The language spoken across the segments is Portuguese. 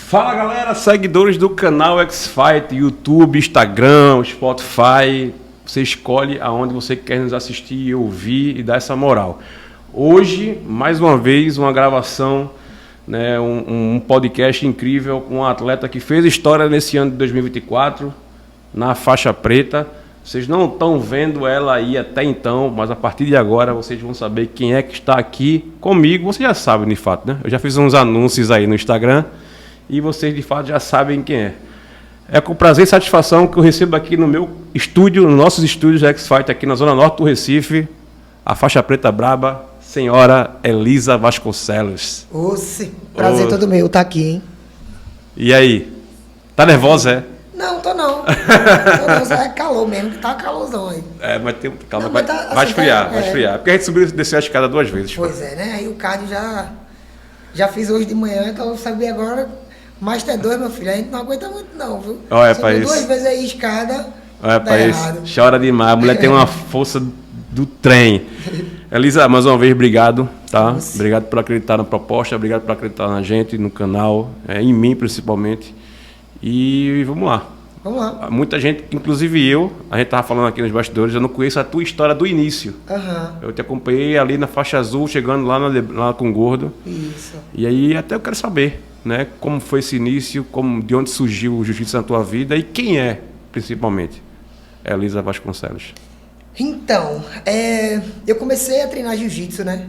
Fala galera, seguidores do canal X-Fight, YouTube, Instagram, Spotify. Você escolhe aonde você quer nos assistir, ouvir e dar essa moral. Hoje, mais uma vez, uma gravação, né, um podcast incrível com um atleta que fez história nesse ano de 2024, na faixa preta. Vocês não estão vendo ela aí até então, mas a partir de agora vocês vão saber quem é que está aqui comigo. Vocês já sabem, de fato, né? Eu já fiz uns anúncios aí no Instagram e vocês, de fato, já sabem quem é. É com prazer e satisfação que eu recebo aqui no meu estúdio, nos nossos estúdios X-Fight, aqui na Zona Norte do Recife, a faixa preta braba, senhora Elisa Vasconcelos. Oxe, prazer todo meu estar aqui, hein? E aí? Tá nervosa, é? Não, tô não. É calor mesmo, que tá calorzão aí. É, mas tem calma, Não, vai, mas tá, vai assim, esfriar, tá, vai esfriar. Porque a gente subiu e desceu a escada 2 vezes. Pois é, né? Aí o cardio já fiz hoje de manhã, então eu sabia agora. Master 2, meu filho, a gente não aguenta muito não, viu? Olha Subiu pra isso. 2 vezes aí escada, Olha dá pra errado. isso. Chora demais. A mulher tem uma força do trem. Elisa, mais uma vez, obrigado, tá? Nossa. Obrigado por acreditar na proposta, obrigado por acreditar na gente, no canal, em mim principalmente. E vamos lá. Vamos lá. Muita gente, inclusive eu, a gente tava falando aqui nos bastidores, eu não conheço a tua história do início. Aham, Eu te acompanhei ali na faixa azul, chegando lá com o Gordo. isso. E aí até eu quero saber, né, como foi esse início, de onde surgiu o jiu-jitsu na tua vida e quem é, principalmente, Elisa Vasconcelos. Então, eu comecei a treinar jiu-jitsu, né?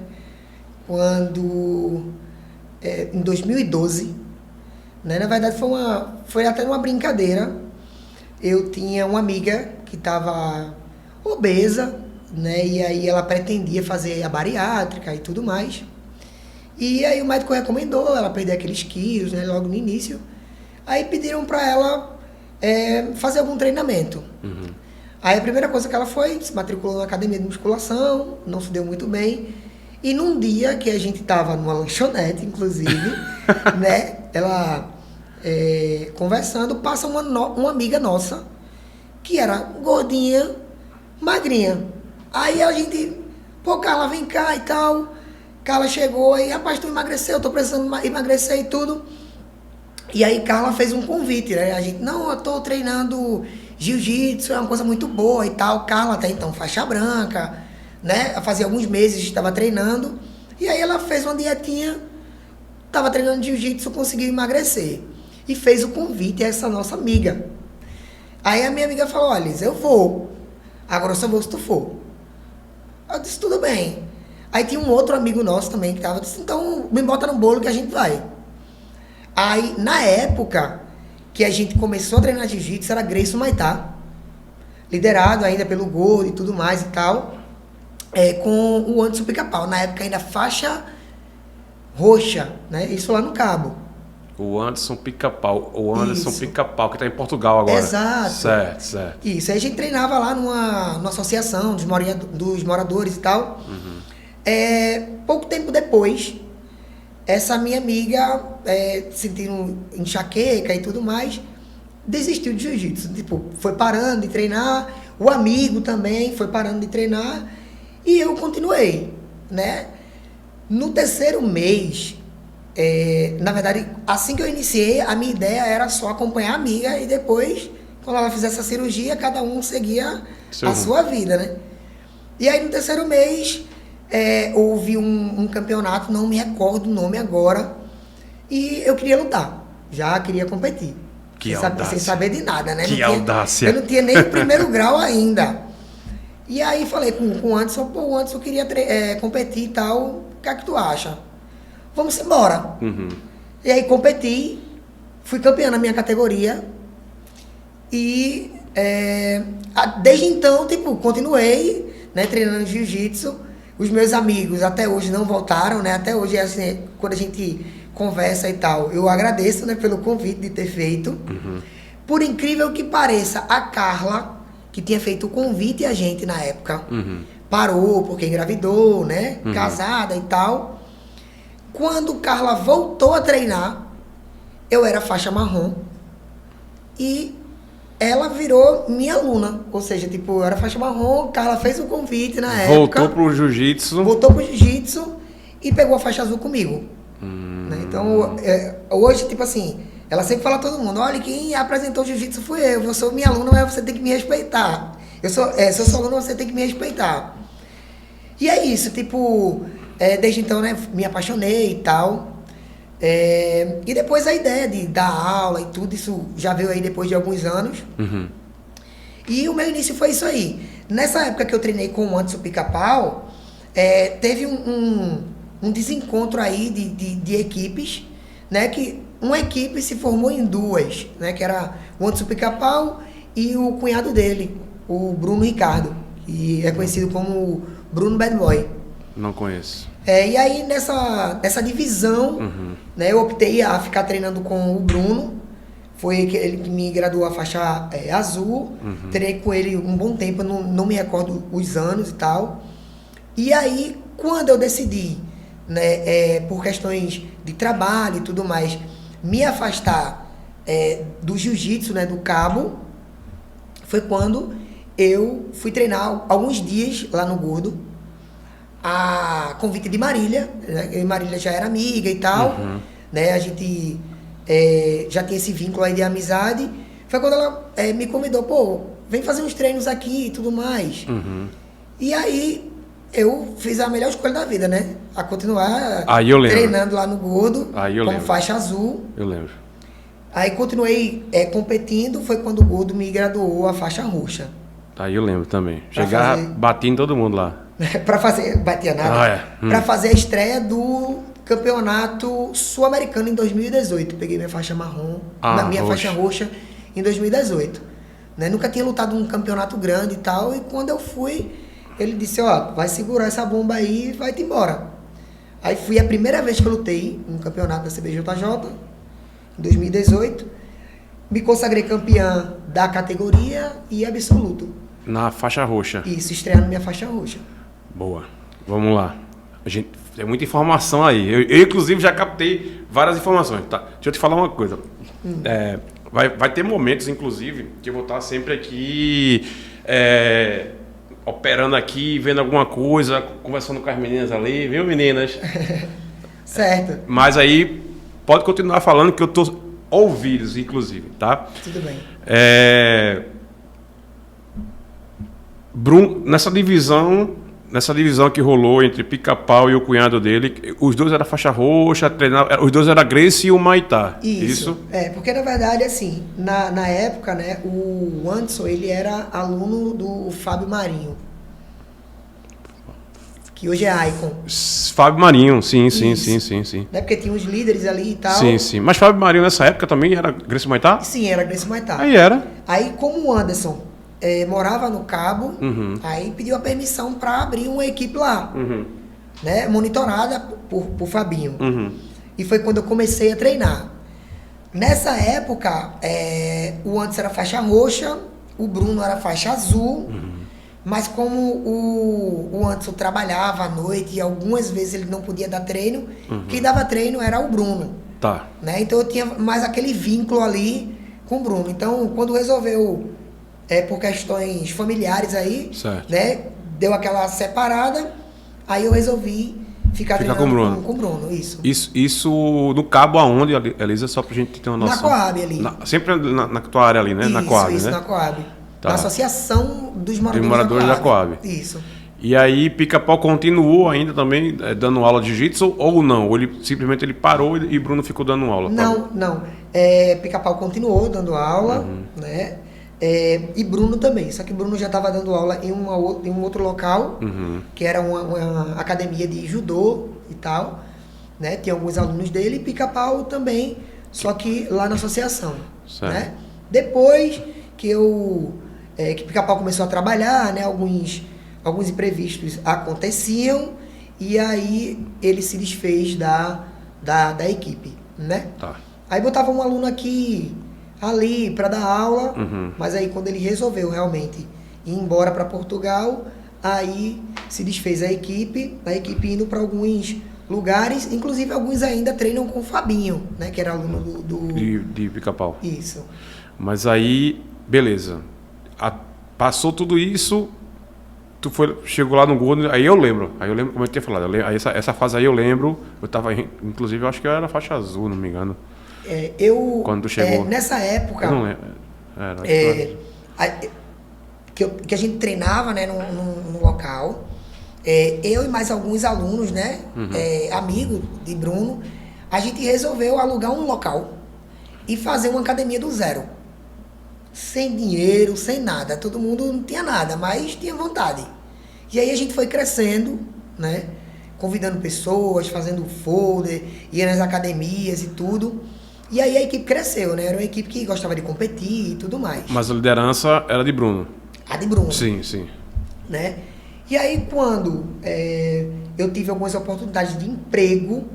Em 2012, né? Na verdade foi até uma brincadeira. Eu tinha uma amiga que estava obesa, né? E aí ela pretendia fazer a bariátrica e tudo mais. E aí o médico recomendou ela perder aqueles quilos, né? Logo no início. Aí pediram para ela fazer algum treinamento. Uhum. Aí a primeira coisa que ela foi, se matriculou na academia de musculação, não se deu muito bem. E num dia que a gente tava numa lanchonete, inclusive, né? Ela conversando, passa uma amiga nossa, que era gordinha, magrinha. Aí a gente, pô, Carla, vem cá e tal. Carla chegou e, rapaz, tu emagreceu, eu tô precisando emagrecer e tudo. E aí Carla fez um convite, né? A gente, não, eu tô treinando jiu-jitsu, é uma coisa muito boa e tal. Carla até então faixa branca, né? Fazia alguns meses estava treinando. E aí ela fez uma dietinha, tava treinando jiu-jitsu, conseguiu emagrecer. E fez o convite a essa nossa amiga. Aí a minha amiga falou, olha, Liz, eu vou. Agora eu só vou se tu for. Eu disse, tudo bem. Aí tinha um outro amigo nosso também que tava, disse, então me bota no bolo que a gente vai. Aí, na época que a gente começou a treinar jiu-jitsu, era Grayson Maitá, liderado ainda pelo Gordo e tudo mais e tal, com o Anderson Pica-Pau, na época ainda faixa roxa, né? Isso lá no Cabo. O Anderson Pica-Pau, Isso. Pica-Pau, que está em Portugal agora. Exato. Certo. Isso, aí a gente treinava lá numa associação dos moradores e tal. Uhum. Pouco tempo depois, essa minha amiga, sentindo enxaqueca e tudo mais, desistiu de jiu-jitsu. Tipo, foi parando de treinar, o amigo também foi parando de treinar e eu continuei, né? No terceiro mês, na verdade, assim que eu iniciei, a minha ideia era só acompanhar a amiga e depois, quando ela fizesse a cirurgia, cada um seguia a sua vida, né? E aí no terceiro mês, houve um campeonato, não me recordo o nome agora, e eu queria lutar, já queria competir. Sem saber de nada, né? Que audácia! Eu não tinha nem o primeiro grau ainda. E aí falei com o Anderson, pô, o Anderson queria competir e tal, o que é que tu acha? Vamos embora. Uhum. E aí competi, fui campeã na minha categoria e desde então, tipo, continuei, né, treinando jiu-jitsu. Os meus amigos até hoje não voltaram, né? Até hoje, assim, quando a gente conversa e tal, eu agradeço, né, pelo convite de ter feito. Uhum. Por incrível que pareça, a Carla, que tinha feito o convite a gente na época, Uhum. parou porque engravidou, né? Uhum. Casada e tal. Quando Carla voltou a treinar, eu era faixa marrom e ela virou minha aluna. Ou seja, tipo, eu era faixa marrom, Carla fez o convite na época. Voltou pro jiu-jitsu. Voltou pro jiu-jitsu e pegou a faixa azul comigo. Né? Então, hoje, tipo assim, Ela sempre fala a todo mundo, olha, quem apresentou o jiu-jitsu fui eu sou minha aluna, mas você tem que me respeitar. Se eu sou aluna, você tem que me respeitar. E é isso, tipo, desde então, né, me apaixonei e tal. E depois a ideia de dar aula e tudo, isso já veio aí depois de alguns anos. Uhum. E o meu início foi isso aí. Nessa época que eu treinei com o Anderson Pica-Pau, teve um desencontro aí de equipes, né, que uma equipe se formou em duas, né, que era o Anderson Pica-Pau e o cunhado dele, o Bruno Ricardo, que é conhecido como Bruno Bad Boy. Não conheço. E aí nessa divisão, né, eu optei a ficar treinando com o Bruno. Foi ele que me graduou a faixa azul. Treinei com ele um bom tempo, eu não me recordo os anos e tal. E aí, quando eu decidi, né, por questões de trabalho e tudo mais, me afastar do jiu-jitsu, né, do cabo, foi quando eu fui treinar alguns dias lá no Gordo, a convite de Marília, né? Eu e Marília já era amiga e tal, né? A gente já tinha esse vínculo aí de amizade. Foi quando ela me convidou, pô, vem fazer uns treinos aqui e tudo mais. E aí eu fiz a melhor escolha da vida, né? A continuar treinando lá no Gordo, como faixa azul. Eu lembro. Aí continuei competindo, foi quando o Gordo me graduou a faixa roxa. Aí eu lembro também. Chegava, batia em todo mundo lá. Pra fazer, batia nada. Pra fazer a estreia do campeonato sul-americano em 2018. Peguei minha faixa marrom, minha faixa roxa em 2018. Né? Nunca tinha lutado num campeonato grande e tal. E quando eu fui, ele disse, ó, vai segurar essa bomba aí e vai-te embora. Aí fui a primeira vez que eu lutei no campeonato da CBJJ, em 2018. Me consagrei campeã da categoria e absoluto. Na faixa roxa. Isso, estreando minha faixa roxa. Boa. Vamos lá. A gente tem muita informação aí. Eu inclusive, já captei várias informações. Tá? Deixa eu te falar uma coisa. Vai ter momentos, inclusive, que eu vou estar sempre aqui operando aqui, vendo alguma coisa, conversando com as meninas ali, viu, meninas? Certo. Mas aí, pode continuar falando que eu tô ouvidos, inclusive, tá? Tudo bem. Bruno, nessa divisão que rolou entre Pica-Pau e o cunhado dele, os dois eram faixa roxa, os dois eram Gracie e o Maitá. Isso? Porque na verdade, assim, na época, né, o Anderson, ele era aluno do Fábio Marinho, que hoje é Icon. Fábio Marinho, sim. Né, porque tinha uns líderes ali e tal. Sim. Mas Fábio Marinho nessa época também era Gracie e Maitá? Sim, era Gracie e Maitá. Aí era. Aí, como o Anderson morava no Cabo, aí pediu a permissão para abrir uma equipe lá, né, monitorada por Fabinho. E foi quando eu comecei a treinar. Nessa época, o Anderson era faixa roxa, o Bruno era faixa azul, mas como o Anderson trabalhava à noite e algumas vezes ele não podia dar treino, quem dava treino era o Bruno. Tá. Né? Então eu tinha mais aquele vínculo ali com o Bruno. Então, quando resolveu, por questões familiares aí, né, deu aquela separada, aí eu resolvi ficar treinando com o Bruno. Isso no Cabo aonde, Elisa, só pra gente ter uma noção? Na Coab ali. Sempre na tua área ali, né? Isso, na Coab, né? Na Coab. Tá. Na Associação dos Moradores da Coab. Isso. E aí Pica-Pau continuou ainda também dando aula de jiu-jitsu ou não? Ou simplesmente ele parou e Bruno ficou dando aula? Não. Pica-Pau continuou dando aula, né? E Bruno também, só que Bruno já estava dando aula em um outro local, que era uma academia de judô e tal, né? Tinha alguns alunos dele, e Pica-Pau também, só que lá na associação, né? Depois que que Pica-Pau começou a trabalhar, né? Alguns imprevistos aconteciam e aí ele se desfez da equipe, né? Tá. Aí botava um aluno aqui, ali, para dar aula, mas aí quando ele resolveu realmente ir embora para Portugal, aí se desfez a equipe indo para alguns lugares, inclusive alguns ainda treinam com o Fabinho, né, que era aluno de Pica-Pau. Isso. Mas aí, beleza. Passou tudo isso, chegou lá no Gordo, aí eu lembro como eu tinha falado, essa fase aí eu lembro, eu tava, inclusive, eu acho que eu era faixa azul, não me engano. Quando tu chegou? Nessa época... Eu não lembro. Que a gente treinava, né, no local, eu e mais alguns alunos, né, amigos de Bruno, a gente resolveu alugar um local e fazer uma academia do zero. Sem dinheiro, sem nada. Todo mundo não tinha nada, mas tinha vontade. E aí a gente foi crescendo, né, convidando pessoas, fazendo folder, ia nas academias e tudo. E aí a equipe cresceu, né? Era uma equipe que gostava de competir e tudo mais. Mas a liderança era de Bruno. A de Bruno. Sim, sim. Né? E aí quando eu tive algumas oportunidades de emprego,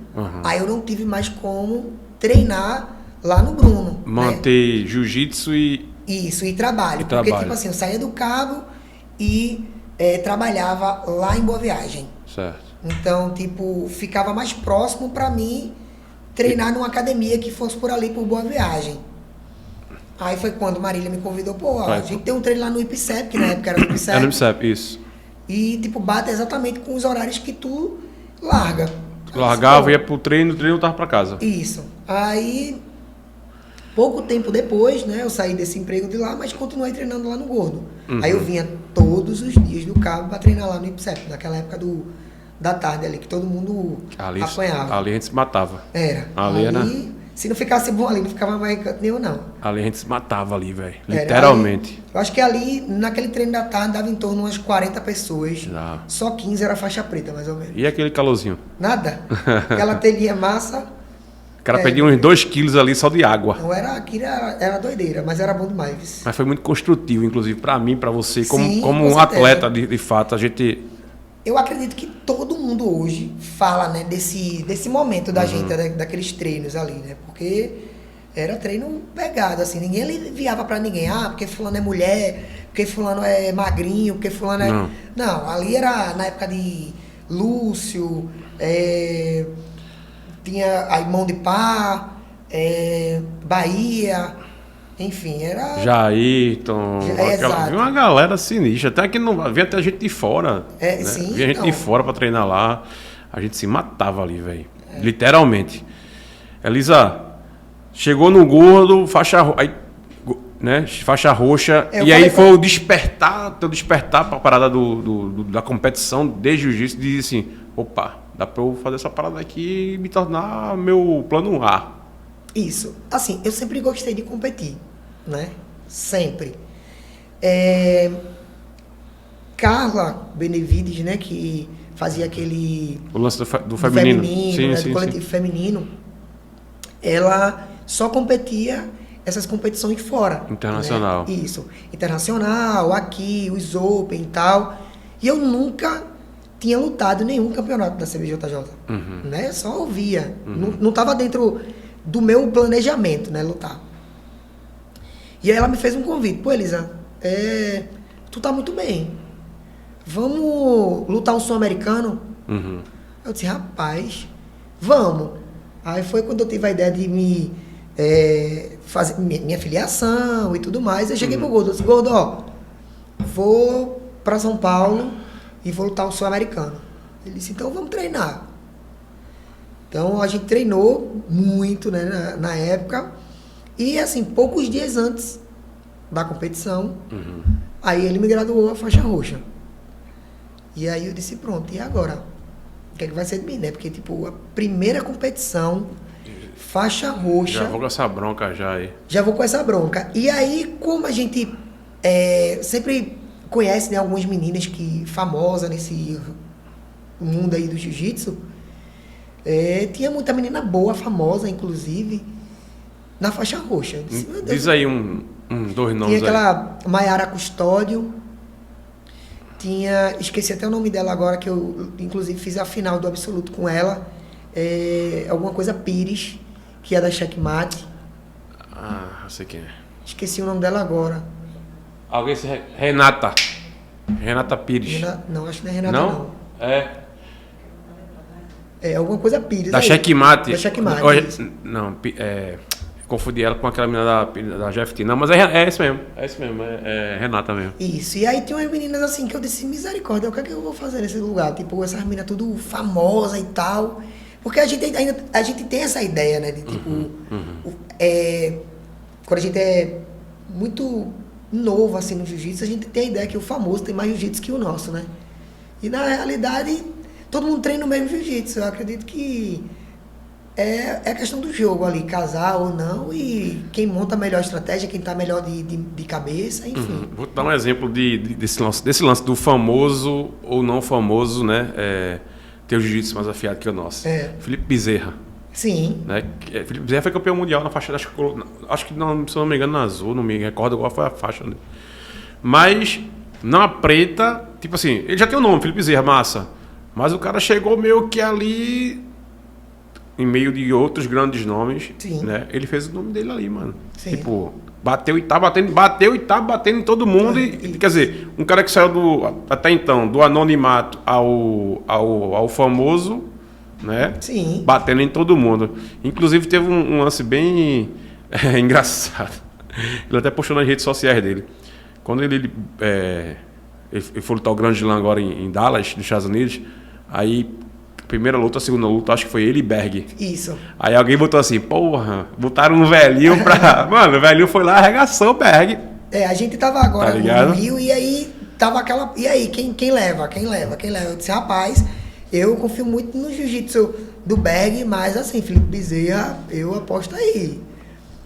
aí eu não tive mais como treinar lá no Bruno. Manter, né? jiu-jitsu e... Isso, e trabalho. Porque, tipo assim, eu saía do Cabo e trabalhava lá em Boa Viagem. Certo. Então, tipo, ficava mais próximo pra mim treinar numa academia que fosse por ali, por Boa Viagem. Aí foi quando Marília me convidou, a gente tem um treino lá no IPCEP, que na época era no IPCEP. Era no IPCEP, isso. E, tipo, bate exatamente com os horários que tu larga. Largava, ia pro treino, o treino tava pra casa. Isso. Aí, pouco tempo depois, né, eu saí desse emprego de lá, mas continuei treinando lá no Gordo. Aí eu vinha todos os dias do Cabo pra treinar lá no IPCEP, naquela época da tarde ali, que todo mundo apanhava. Ali a gente se matava. Era. Ali se não ficasse bom ali, não ficava mais em canto nenhum, não. Ali a gente se matava ali, velho. Literalmente. Ali, eu acho que ali, naquele treino da tarde, dava em torno de umas 40 pessoas. Só 15 era faixa preta, mais ou menos. E aquele calorzinho? Nada. Aquela telhinha massa. O cara perdia uns 2 quilos ali só de água. Não aquilo era doideira, mas era bom demais. Mas foi muito construtivo, inclusive, pra mim, pra você, como Sim, um atleta, de fato. A gente... Eu acredito que todo mundo hoje fala, né, desse momento da gente, daqueles treinos ali, né? Porque era treino pegado, assim, ninguém aliviava pra ninguém. Ah, porque fulano é mulher, porque fulano é magrinho, porque fulano é... Não, ali era na época de Lúcio, tinha aí Mão de Pá, Bahia... Enfim, era... Jairton, viu uma galera sinistra. Até que não havia até gente de fora. Né? Sim, havia gente de fora pra treinar lá. A gente se matava ali, velho. Literalmente. Elisa, chegou no Gordo, faixa roxa. Aí foi o despertar pra parada da competição de jiu-jitsu. Diz assim, opa, dá pra eu fazer essa parada aqui e me tornar meu plano A. Isso. Assim, eu sempre gostei de competir, né? Sempre. Carla Benevides, né? Que fazia aquele... O lance do feminino. Sim, né, do coletivo feminino. Ela só competia essas competições fora. Internacional. Né? Isso. Internacional, aqui, os Open e tal. E eu nunca tinha lutado em nenhum campeonato da CBJJ. Né? Só ouvia. Não estava dentro... do meu planejamento, né, lutar. E aí ela me fez um convite. Pô, Elisa, tu tá muito bem. Vamos lutar um sul-americano? Eu disse, rapaz, vamos. Aí foi quando eu tive a ideia de me fazer minha filiação e tudo mais. Eu cheguei pro Gordo, eu disse, Gordo, vou pra São Paulo e vou lutar um sul-americano. Ele disse, então vamos treinar. Então a gente treinou muito, né, na época. E assim, poucos dias antes da competição, aí ele me graduou a faixa roxa. E aí eu disse, pronto, e agora? O que é que vai ser de mim, né? Porque, tipo, a primeira competição, faixa roxa... Já vou com essa bronca já aí. Já vou com essa bronca. E aí, como a gente sempre conhece, né, algumas meninas famosas nesse mundo aí do jiu-jitsu, tinha muita menina boa, famosa, inclusive, na faixa roxa. Eu disse, diz aí dois nomes aí. Tinha aquela Maiara Custódio, esqueci até o nome dela agora, que eu, inclusive, fiz a final do Absoluto com ela. Alguma coisa Pires, que é da Checkmate. Ah, eu sei quem é. Esqueci o nome dela agora. Alguém se... Renata Pires. Não, acho que não é Renata, não. Alguma coisa Pires. Da Checkmate. Da Checkmate. Não, confundi ela com aquela menina da GFT. Não, mas é esse mesmo. É Renata mesmo. Isso. E aí tinha umas meninas assim que eu disse, misericórdia, o que é que eu vou fazer nesse lugar? Tipo, essas meninas tudo famosa e tal. Porque a gente tem essa ideia, né? De tipo, quando a gente é muito novo assim no jiu-jitsu, a gente tem a ideia que o famoso tem mais jiu-jitsu que o nosso, né? E na realidade, todo mundo treina o mesmo jiu-jitsu. Eu acredito que é questão do jogo ali, casar ou não, e quem monta a melhor estratégia, quem tá melhor de cabeça, enfim. Vou te dar um exemplo desse lance do famoso ou não famoso, né? Ter o jiu-jitsu mais afiado que o nosso. Felipe Bezerra. Sim. Né? Felipe Bezerra foi campeão mundial na faixa, acho que não, se não me engano, na azul, não me recordo qual foi a faixa. Né? Mas na preta, tipo assim, ele já tem o nome, Felipe Bezerra, massa. Mas o cara chegou meio que ali, em meio de outros grandes nomes, né? Ele fez o nome dele ali, mano. Sim. Tipo, bateu e tá batendo em todo mundo. Quer dizer, um cara que saiu até então, do anonimato ao famoso, né? Sim. Batendo em todo mundo. Inclusive teve um lance bem engraçado. Ele até postou nas redes sociais dele. Quando ele foi lutar o Grande Slam agora em Dallas, nos Estados Unidos, aí primeira luta, a segunda luta, acho que foi ele e Berg. Isso. Aí alguém botou assim, porra, botaram um velhinho pra... Mano, o velhinho foi lá, arregaçou o Berg. A gente tava agora no Rio e aí tava aquela... E aí, quem leva? Eu disse, rapaz, eu confio muito no jiu-jitsu do Berg, mas assim, Felipe Bezerra, eu aposto aí.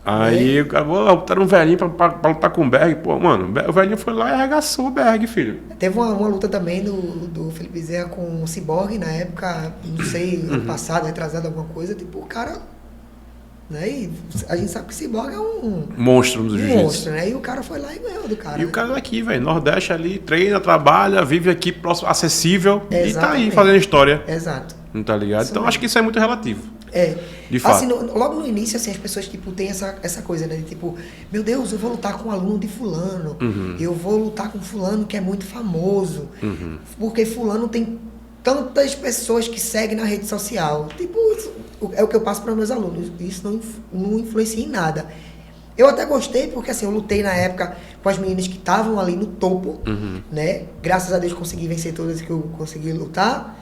Aí o cara botaram um velhinho pra lutar com o Berg. Pô, mano, o velhinho foi lá e arregaçou o Berg, filho. Teve uma luta também do Felipe Bezerra com o Cyborg na época, não sei, ano passado, retrasado, alguma coisa. Tipo, o cara... Né? E a gente sabe que o Cyborg é um... monstro do jiu-jitsu. Monstro, né? E o cara foi lá e ganhou do cara. E o cara daqui, velho, Nordeste ali, treina, trabalha, vive aqui, próximo, acessível. Exatamente. E tá aí fazendo história. Exato. Não tá ligado? Isso então mesmo. Acho que isso é muito relativo. De fato. Assim, logo no início, assim, as pessoas tipo, têm essa coisa, né? De, tipo, meu Deus, eu vou lutar com um aluno de fulano. Eu vou lutar com fulano que é muito famoso. Porque fulano tem tantas pessoas que seguem na rede social. Tipo, isso é o que eu passo para meus alunos. Isso não influencia em nada. Eu até gostei porque, assim, eu lutei na época com as meninas que estavam ali no topo, né? Graças a Deus consegui vencer todas que eu consegui lutar.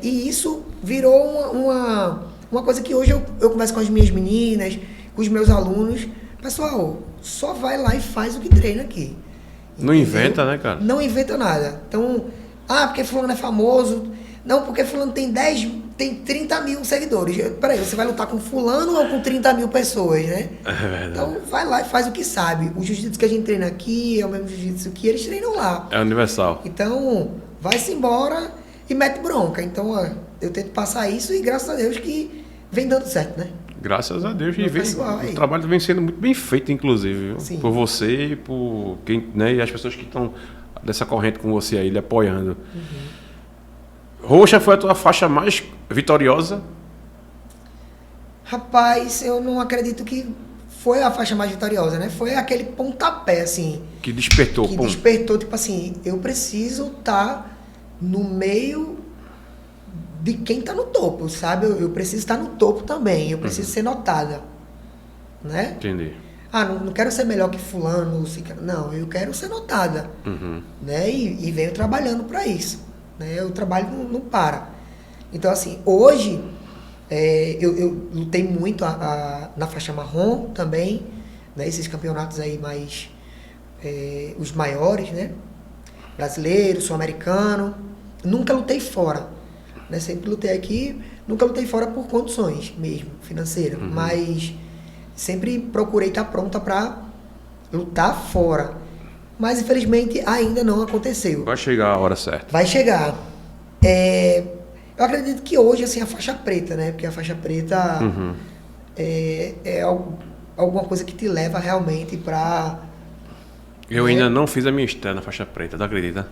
E isso virou uma coisa que hoje eu converso com as minhas meninas, com os meus alunos. Pessoal, só vai lá e faz o que treina aqui. Não inventa, né, cara? Não inventa nada. Então, porque fulano é famoso. Não, porque fulano tem 30 mil seguidores. Peraí, você vai lutar com fulano ou com 30 mil pessoas, né? É verdade. Então, vai lá e faz o que sabe. O jiu-jitsu que a gente treina aqui é o mesmo jiu-jitsu que eles treinam lá. É universal. Então, vai-se embora e mete bronca. Então, eu tento passar isso e graças a Deus que vem dando certo, né? Graças a Deus. O trabalho vem sendo muito bem feito, inclusive. Viu? Por você e por quem, né? E as pessoas que estão dessa corrente com você aí, lhe apoiando. Roxa foi a tua faixa mais vitoriosa? Rapaz, eu não acredito que foi a faixa mais vitoriosa, né? Foi aquele pontapé, assim. Que despertou. Que despertou, tipo assim, eu preciso estar no meio de quem tá no topo, sabe? Eu preciso estar no topo também, eu preciso ser notada, né? Entendi. Não quero ser melhor que fulano, não, eu quero ser notada, né? E venho trabalhando para isso, né? O trabalho não para. Então, assim, hoje eu lutei muito na faixa marrom também, né? Esses campeonatos aí mais os maiores, né? Brasileiro, sul-americano. Nunca lutei fora, né? Sempre lutei aqui, nunca lutei fora por condições mesmo, financeiras, mas sempre procurei estar pronta para lutar fora. Mas infelizmente ainda não aconteceu. Vai chegar a hora certa. Vai chegar. Eu acredito que hoje, assim, a faixa preta, né? Porque a faixa preta é alguma coisa que te leva realmente para... Eu ainda não fiz a minha estreia na faixa preta, tu acredita?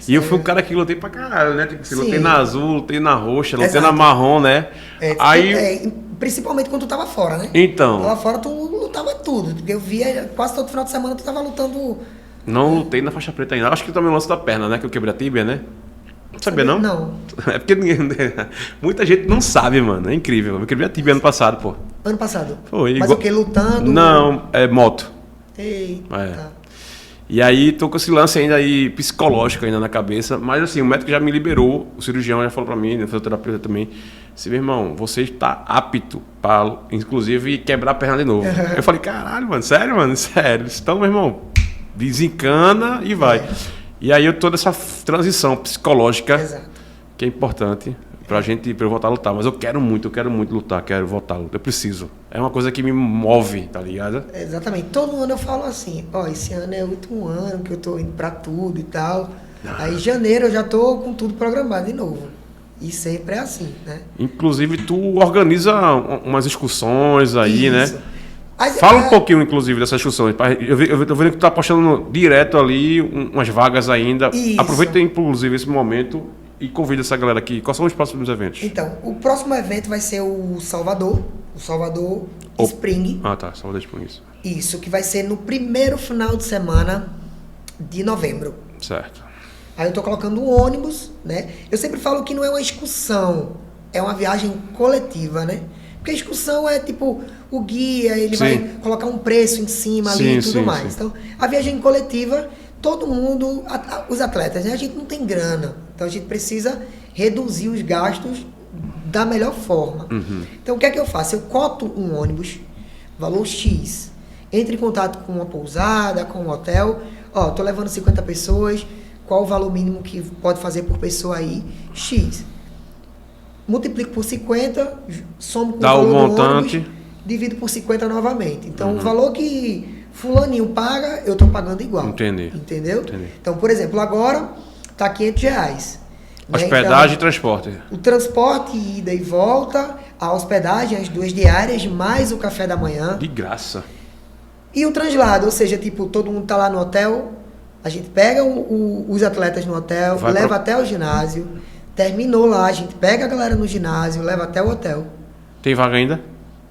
E eu fui um cara que lutei pra caralho, né? Tipo, lutei na azul, lutei na roxa, lutei na marrom, né? Principalmente quando tu tava fora, né? Então. Lá fora tu lutava tudo. Porque eu via quase todo final de semana tu tava lutando. Não lutei na faixa preta ainda. Acho que também o lance da perna, né? Que eu quebrei a tíbia, né? Não sabia, não? Não. É porque muita gente não sabe, mano. É incrível. Eu quebrei a tíbia ano passado, pô. Ano passado? Foi. Mas o que? Lutando? Não, moto. Eita. E aí tô com esse lance ainda aí psicológico ainda na cabeça, mas assim, o médico já me liberou, o cirurgião já falou pra mim, o fisioterapeuta também, assim, meu irmão, você está apto para, inclusive, quebrar a perna de novo. Eu falei, caralho, mano, sério. Então, meu irmão, desencana e vai. E aí eu tô nessa transição psicológica, Exato. que é importante pra eu voltar a lutar. Mas eu quero muito lutar, quero voltar a lutar. Eu preciso. É uma coisa que me move, tá ligado? Exatamente. Todo ano eu falo assim, ó, esse ano é o último ano que eu tô indo pra tudo e tal. Aí em janeiro eu já tô com tudo programado de novo. E sempre é assim, né? Inclusive, tu organiza umas excursões aí, Isso. né? Mas, Fala um pouquinho, inclusive, dessas excursões. Eu tô vendo que tu tá apostando direto ali umas vagas ainda. Isso. Aproveita, inclusive, esse momento e convida essa galera aqui. Quais são os próximos eventos? Então, o próximo evento vai ser o Salvador Spring. Ah, tá. Só deixa por isso. Isso, que vai ser no primeiro final de semana de novembro. Certo. Aí eu tô colocando um ônibus, né? Eu sempre falo que não é uma excursão, é uma viagem coletiva, né? Porque a excursão é tipo, o guia, ele Sim. vai colocar um preço em cima ali e tudo mais. Então, a viagem coletiva, todo mundo, os atletas, né? A gente não tem grana, então a gente precisa reduzir os gastos da melhor forma. Então, o que é que eu faço? Eu coto um ônibus, valor X, entre em contato com uma pousada, com um hotel, ó, tô levando 50 pessoas, qual o valor mínimo que pode fazer por pessoa aí? X. Multiplico por 50, somo com Dá o valor o do montante. ônibus, divido por 50 novamente. Então, o valor que fulaninho paga, eu estou pagando igual. Entendi. Entendeu? Entendi. Então, por exemplo, agora tá R$500. Né? Hospedagem e Então, transporte. o transporte, ida e volta, a hospedagem, as 2 diárias, mais o café da manhã. De graça. E o translado, ou seja, tipo, todo mundo tá lá no hotel, a gente pega os atletas no hotel, leva até o ginásio, terminou lá, a gente pega a galera no ginásio, leva até o hotel. Tem vaga ainda?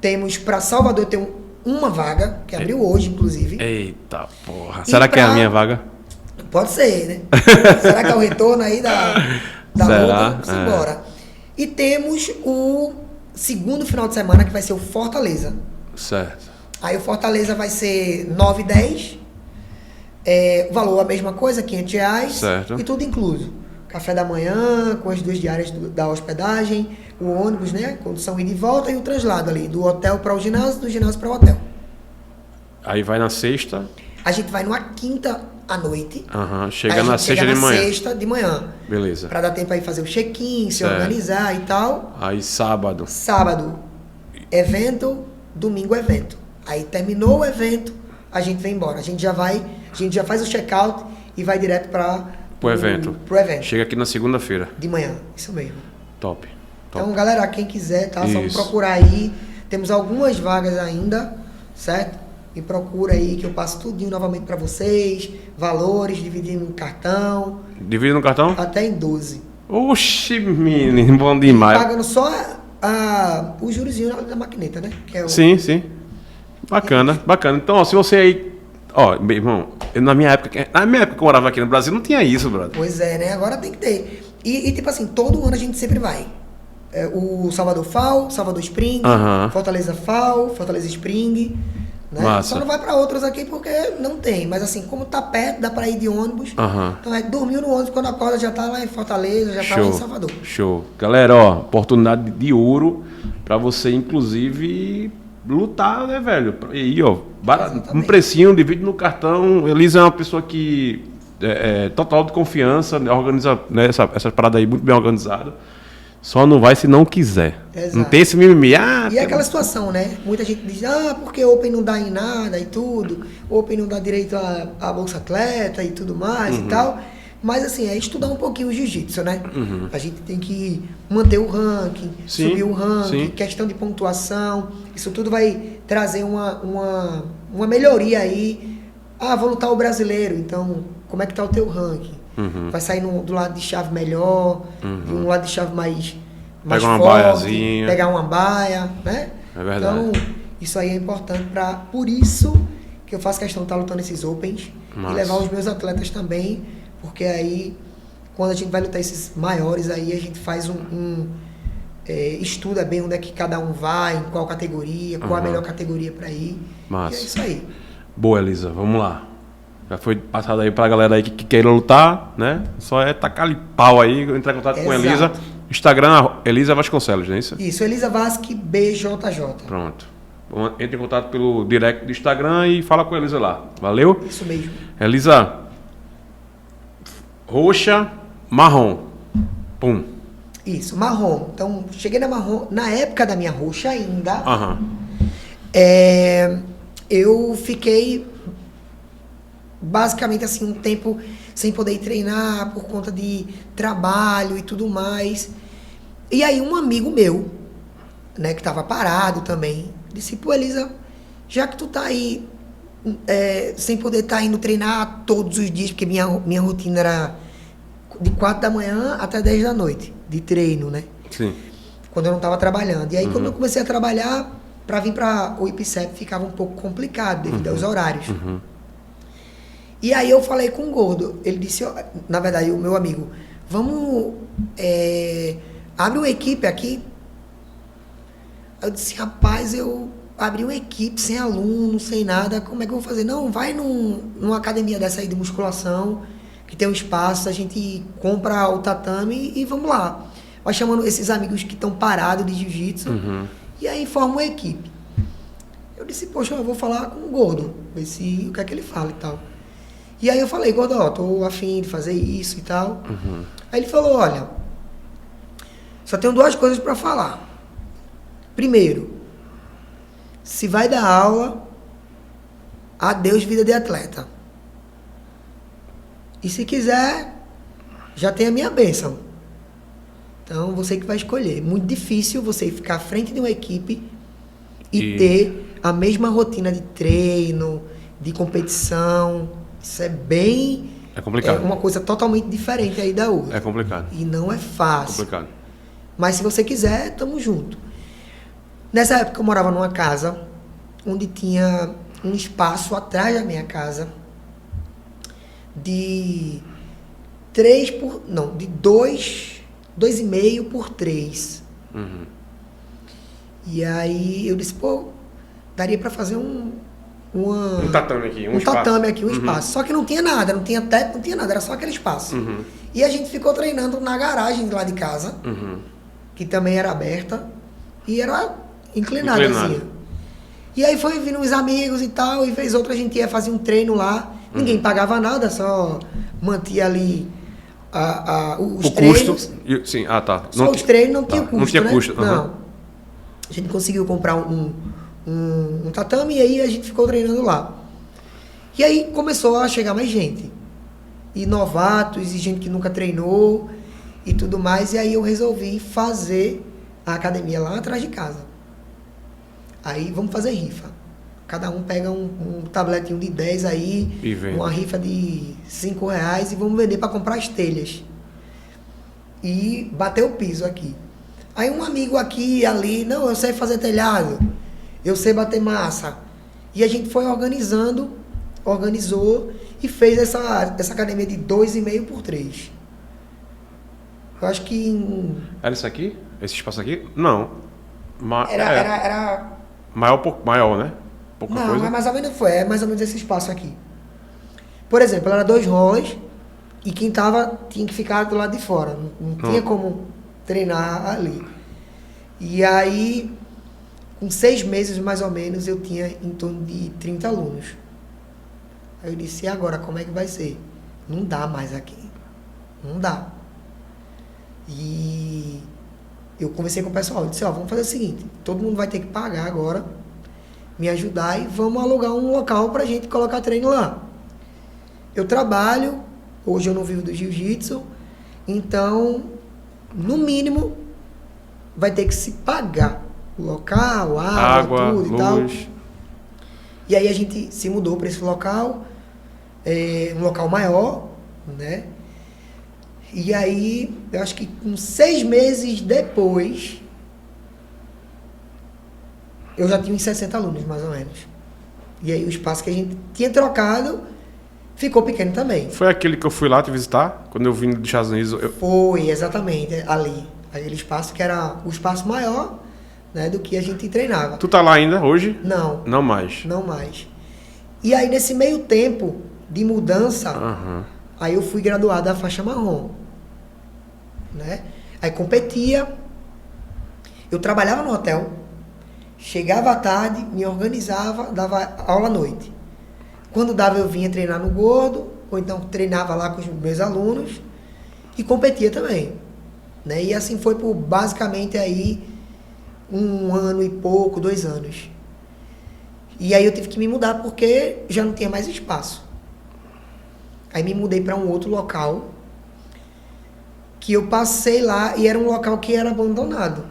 Temos para Salvador, tem uma vaga, que abriu hoje, inclusive. Eita porra. Será que é a minha vaga? Pode ser, né? Será que é o retorno aí da Será? luta? Vamos embora. E temos o segundo final de semana, que vai ser o Fortaleza. Certo. Aí o Fortaleza vai ser 9 e 10. O valor a mesma coisa, R$500. Certo. E tudo incluso. Café da manhã, com as 2 diárias da hospedagem, o ônibus, né? Condução ida e volta e o translado ali, do hotel para o ginásio, do ginásio para o hotel. Aí vai na sexta. A gente vai numa quinta à noite. Chega Aí a na gente sexta chega de na manhã. sexta de manhã. Beleza. Para dar tempo aí fazer o check-in, se Certo. organizar e tal. Aí sábado. Sábado, evento, domingo, evento. Aí terminou o evento, a gente vem embora. A gente já faz o check-out e vai direto para Pro evento. Pro evento. Chega aqui na segunda-feira. De manhã, isso mesmo. Top. Então, galera, quem quiser, tá? Só me Isso. procurar aí. Temos algumas vagas ainda, certo? Me procura aí que eu passo tudinho novamente para vocês. Valores, dividindo em cartão, Divide no cartão? até em 12. Oxi, menino, bom demais. Pagando só o jurozinho da maquineta, né? Que é o... Sim. Bacana. Então, ó, se você aí... Ó, meu irmão, na minha época que eu morava aqui no Brasil, não tinha isso, brother. Pois é, né? Agora tem que ter. E tipo assim, todo ano a gente sempre vai. O Salvador FAO, Salvador Spring, Fortaleza FAO, Fortaleza Spring. Né? Massa. Só não vai para outros aqui porque não tem. Mas assim, como tá perto, dá para ir de ônibus. Então dormiu no ônibus, quando acorda já tá lá em Fortaleza, já tá lá em Salvador. Show. Galera, ó, oportunidade de ouro para você, inclusive, lutar, né, velho? E aí, ó, um precinho, divide no cartão. Elisa é uma pessoa que é total de confiança, né, organiza, né, essa parada aí muito bem organizada. Só não vai se não quiser. Exato. Não tem esse mimimi. E é aquela situação, né? Muita gente diz, porque Open não dá em nada e tudo. Open não dá direito a Bolsa Atleta e tudo mais e tal. Mas assim, é estudar um pouquinho o jiu-jitsu, né? A gente tem que manter o ranking, subir o ranking, questão de pontuação. Isso tudo vai trazer uma melhoria aí. Vou lutar o brasileiro, então como é que tá o teu ranking? Vai sair do lado de chave melhor, de um lado de chave mais Pega uma forte, baiazinha. pegar uma baia, né? É verdade. Então, isso aí é importante por isso que eu faço questão de estar lutando esses Opens Massa. e levar os meus atletas também, porque aí, quando a gente vai lutar esses maiores, aí a gente faz estuda bem onde é que cada um vai, em qual categoria, qual a melhor categoria para ir. Massa. E é isso aí. Boa, Elisa, vamos lá. Já foi passado aí pra galera aí que queira lutar, né? Só é tacar ali pau aí, entrar em contato com a Elisa. Instagram, Elisa Vasconcelos, não é isso? Isso, Elisa Vasque BJJ. Pronto. Entre em contato pelo direct do Instagram e fala com a Elisa lá. Valeu? Isso mesmo. Elisa, roxa, marrom. Pum. Isso, marrom. Então, cheguei na marrom, na época da minha roxa ainda, Aham. eu fiquei basicamente assim um tempo sem poder ir treinar por conta de trabalho e tudo mais. E aí um amigo meu, né, que tava parado também, disse, pô, Elisa, já que tu tá aí sem poder estar indo treinar todos os dias, porque minha rotina era de 4 da manhã até 10 da noite, de treino, né? Sim. Quando eu não estava trabalhando. E aí, quando eu comecei a trabalhar, para vir para o IPCEP ficava um pouco complicado devido aos horários. E aí eu falei com o Gordo. Ele disse, ó, na verdade, o meu amigo, vamos, abre uma equipe aqui. Eu disse, rapaz, eu abri uma equipe sem aluno, sem nada, como é que eu vou fazer? Não, vai numa academia dessa aí de musculação, que tem um espaço, a gente compra o tatame e vamos lá. Vai chamando esses amigos que estão parados de jiu-jitsu e aí forma uma equipe. Eu disse, poxa, eu vou falar com o Gordo, ver se o que é que ele fala e tal. E aí eu falei, Gordo, ó, tô afim de fazer isso e tal. Aí ele falou, olha, só tenho 2 coisas para falar. Primeiro, se vai dar aula, adeus vida de atleta. E se quiser, já tem a minha bênção. Então, você que vai escolher. Muito difícil você ficar à frente de uma equipe e ter a mesma rotina de treino, de competição. Isso é bem... É complicado. É uma coisa totalmente diferente aí da outra. É complicado. E não é fácil. Complicado. Mas se você quiser, tamo junto. Nessa época eu morava numa casa onde tinha um espaço atrás da minha casa de 2,5 por 3. E aí eu disse, pô, daria para fazer um tatame aqui, um tatame aqui, um espaço. Só que não tinha nada, não tinha teto, não tinha nada, era só aquele espaço. E a gente ficou treinando na garagem lá de casa, que também era aberta, e era inclinadazinha. E aí foi vindo uns amigos e tal, e vez outra a gente ia fazer um treino lá, ninguém pagava nada, só mantia ali os treinos. Custo? Sim, tá. Só os treinos não tinha custo, não tinha né? custo. Não. A gente conseguiu comprar um tatame e aí a gente ficou treinando lá. E aí começou a chegar mais gente. E novatos, e gente que nunca treinou e tudo mais. E aí eu resolvi fazer a academia lá atrás de casa. Aí vamos fazer rifa. Cada um pega um tabletinho de 10 aí, uma rifa de R$5 e vamos vender para comprar as telhas. E bater o piso aqui. Aí um amigo aqui e ali, não, eu sei fazer telhado, eu sei bater massa. E a gente foi organizou e fez essa academia de 2,5 por 3. Eu acho que... Era isso aqui? Esse espaço aqui? Não. Era... Maior, né? Pouca não, coisa. mas mais ou menos foi. É mais ou menos esse espaço aqui. Por exemplo, era 2 rolas e quem tava tinha que ficar do lado de fora. Não tinha como treinar ali. E aí, com 6 meses mais ou menos, eu tinha em torno de 30 alunos. Aí eu disse, e agora, como é que vai ser? Não dá mais aqui. Não dá. E eu conversei com o pessoal, eu disse, vamos fazer o seguinte, todo mundo vai ter que pagar agora, me ajudar e vamos alugar um local pra gente colocar treino lá. Eu trabalho, hoje eu não vivo do jiu-jitsu, então, no mínimo, vai ter que se pagar o local, água, tudo luz. E tal. E aí a gente se mudou para esse local, um local maior, né? E aí, eu acho que com 6 meses depois, eu já tinha uns 60 alunos, mais ou menos. E aí o espaço que a gente tinha trocado ficou pequeno também. Foi aquele que eu fui lá te visitar, quando eu vim dos Estados Unidos? Foi, exatamente, ali. Aquele espaço que era o espaço maior, né, do que a gente treinava. Tu tá lá ainda hoje? Não. Não mais? Não mais. E aí, nesse meio tempo, de mudança, Aham. aí eu fui graduado da faixa marrom, né? Aí competia, eu trabalhava no hotel, chegava à tarde, me organizava, dava aula à noite. Quando dava, eu vinha treinar no Gordo, ou então treinava lá com os meus alunos e competia também, né? E assim foi por basicamente aí 1 ano e pouco, 2 anos. E aí eu tive que me mudar porque já não tinha mais espaço. Aí me mudei para um outro local, que eu passei lá e era um local que era abandonado.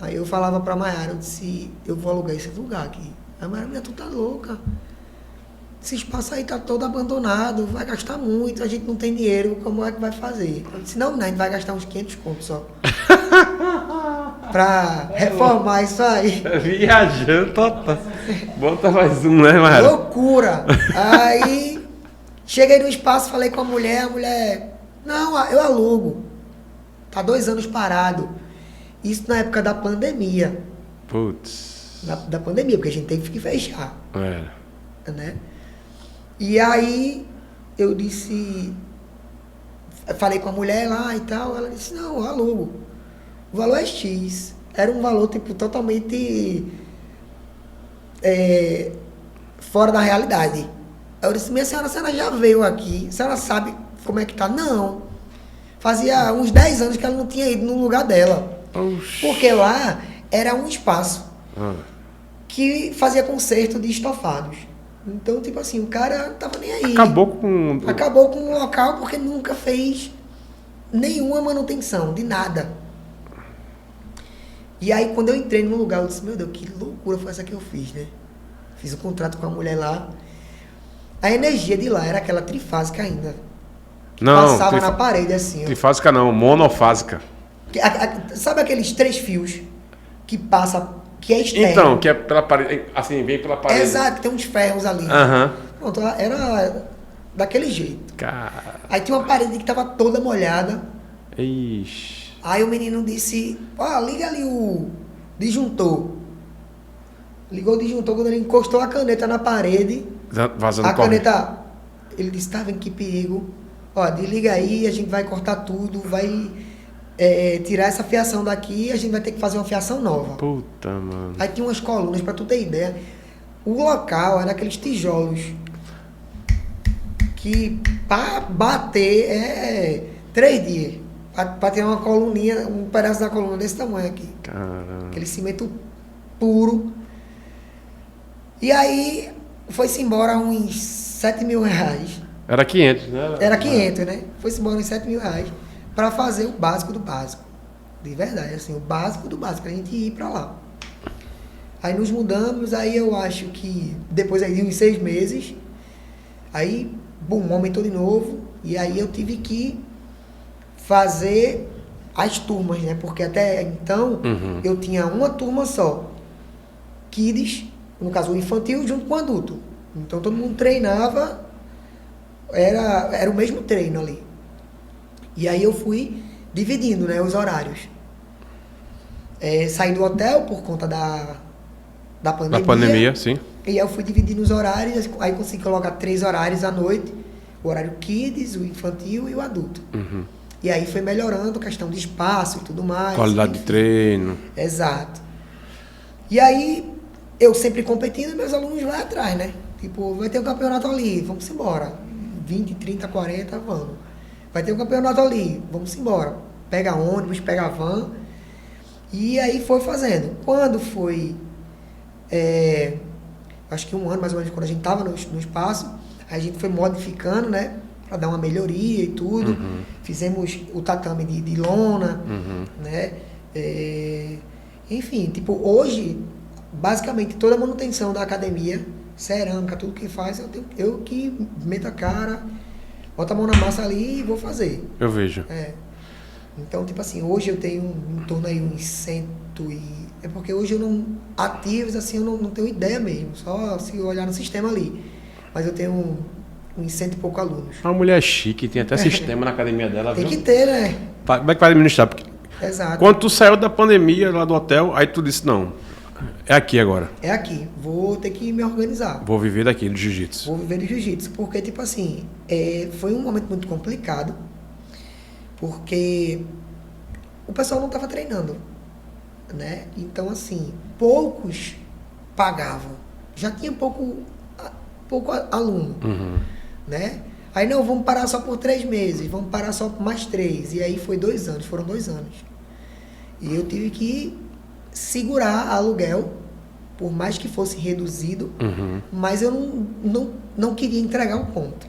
Aí eu falava pra Mayara, eu disse, eu vou alugar esse lugar aqui. A Mayara, minha, tu tá louca. Esse espaço aí tá todo abandonado, vai gastar muito, a gente não tem dinheiro, como é que vai fazer? Eu disse, não, a gente vai gastar uns 500 contos só. Pra reformar isso aí. Viajando total. Bota mais um, né, Mayara? Loucura! Aí, cheguei no espaço, falei com a mulher, não, eu alugo. Tá 2 anos parado. Isso na época da pandemia. Putz. Da pandemia, porque a gente teve que fechar, É. né? E aí, eu disse... Falei com a mulher lá e tal, ela disse, não, eu alugo. O valor é X. Era um valor, tipo, totalmente... fora da realidade. Eu disse, minha senhora, a senhora já veio aqui, a senhora sabe como é que tá? Não. Fazia uns 10 anos que ela não tinha ido no lugar dela. Oxi. Porque lá era um espaço Ah. que fazia conserto de estofados. Então, tipo assim, o cara não tava nem aí. Acabou com... Acabou com o local porque nunca fez nenhuma manutenção, de nada. E aí, quando eu entrei no lugar, eu disse, meu Deus, que loucura foi essa que eu fiz, né? Fiz um contrato com a mulher lá. A energia de lá era aquela trifásica ainda. Que passava na parede, assim, ó. Trifásica não, monofásica. Sabe aqueles 3 fios que passa, que é externo? Então, que é pela parede, assim, vem pela parede. Exato, tem uns ferros ali. Aham. Pronto, era daquele jeito. Cara. Aí tinha uma parede que estava toda molhada. Ixi. Aí o menino disse, ó, liga ali o disjuntor. Ligou o disjuntor, quando ele encostou a caneta na parede, Vazando a corrente. caneta, ele disse, tá vendo que perigo? Ó, desliga aí, a gente vai cortar tudo, vai tirar essa fiação daqui, a gente vai ter que fazer uma fiação nova. Puta, mano. Aí tinha umas colunas, pra tu ter ideia. O local era aqueles tijolos que pra bater é 3 dias. Pra ter uma coluninha, um pedaço da coluna desse tamanho aqui. Caramba. Aquele cimento puro. E aí foi-se embora uns 7 mil reais. Era 500, né? Era 500, né? Foi-se embora uns 7 mil reais pra fazer o básico do básico. De verdade, assim, o básico do básico, a gente ir pra lá. Aí nos mudamos, aí eu acho que depois aí de uns 6 meses, aí, bum, aumentou de novo, e aí eu tive que fazer as turmas, né? Porque até então eu tinha uma turma só. Kids, no caso o infantil, junto com o adulto. Então todo mundo treinava, era o mesmo treino ali. E aí eu fui dividindo, né, os horários. Saí do hotel por conta da pandemia. Da pandemia, sim. E aí eu fui dividindo os horários, aí consegui colocar 3 horários à noite. O horário kids, o infantil e o adulto. E aí foi melhorando a questão de espaço e tudo mais. Qualidade de enfim. treino. Exato. E aí, eu sempre competindo, meus alunos vão atrás, né? Tipo, vai ter um campeonato ali, vamos embora. 20, 30, 40, vamos. Vai ter um campeonato ali, vamos embora. Pega ônibus, pega van. E aí foi fazendo. Quando foi, acho que 1 ano mais ou menos, quando a gente estava no espaço, a gente foi modificando, né? Para dar uma melhoria e tudo. Fizemos o tatame de lona, né? Enfim, tipo, hoje, basicamente, toda a manutenção da academia, cerâmica, tudo que faz, eu que meto a cara, boto a mão na massa ali e vou fazer. Eu vejo. Então, tipo assim, hoje eu tenho em torno aí uns 100 e... É porque hoje eu não... Ativos, assim, eu não tenho ideia mesmo. Só se olhar no sistema ali. Mas eu tenho uns 100 e pouco alunos. Uma mulher chique, tem até sistema na academia dela, Tem viu? que ter, né? Como é que vai administrar? Porque Exato. quando tu saiu da pandemia lá do hotel, aí tu disse, não, É aqui agora. É aqui. Vou ter que me organizar. Vou viver daquilo, de jiu-jitsu. Vou viver de jiu-jitsu. Porque, tipo assim, foi um momento muito complicado. Porque o pessoal não estava treinando, né? Então, assim, poucos pagavam. Já tinha pouco aluno, né? Aí, não, vamos parar só por 3 meses, vamos parar só por mais 3. E aí foi 2 anos, foram 2 anos. E eu tive que segurar aluguel, por mais que fosse reduzido, mas eu não queria entregar um ponto.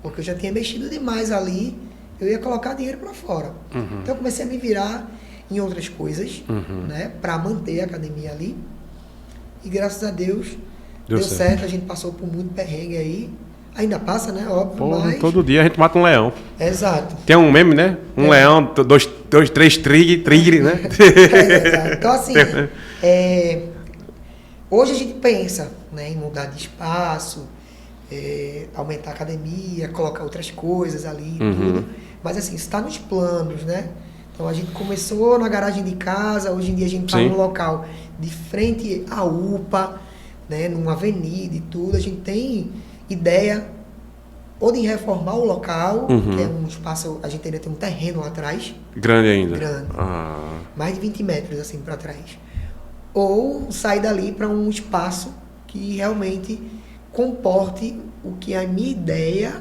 Porque eu já tinha mexido demais ali, eu ia colocar dinheiro para fora. Então eu comecei a me virar em outras coisas, né, para manter a academia ali. E graças a Deus deu certo. A gente passou por muito perrengue aí. Ainda passa, né? Óbvio. Pô, mas... todo dia a gente mata um leão. Exato. Tem um meme, né? Um leão, dois, três tigre, né? Então, assim, hoje a gente pensa, né, em mudar de espaço, aumentar a academia, colocar outras coisas ali e tudo. Mas, assim, isso está nos planos, né? Então, a gente começou na garagem de casa, hoje em dia a gente está num local de frente à UPA, né, numa avenida e tudo. A gente tem ideia ou de reformar o local, que é um espaço, a gente ainda tem um terreno lá atrás. Grande ainda? Grande. Mais de 20 metros, assim, para trás. Ou sair dali para um espaço que realmente comporte o que a minha ideia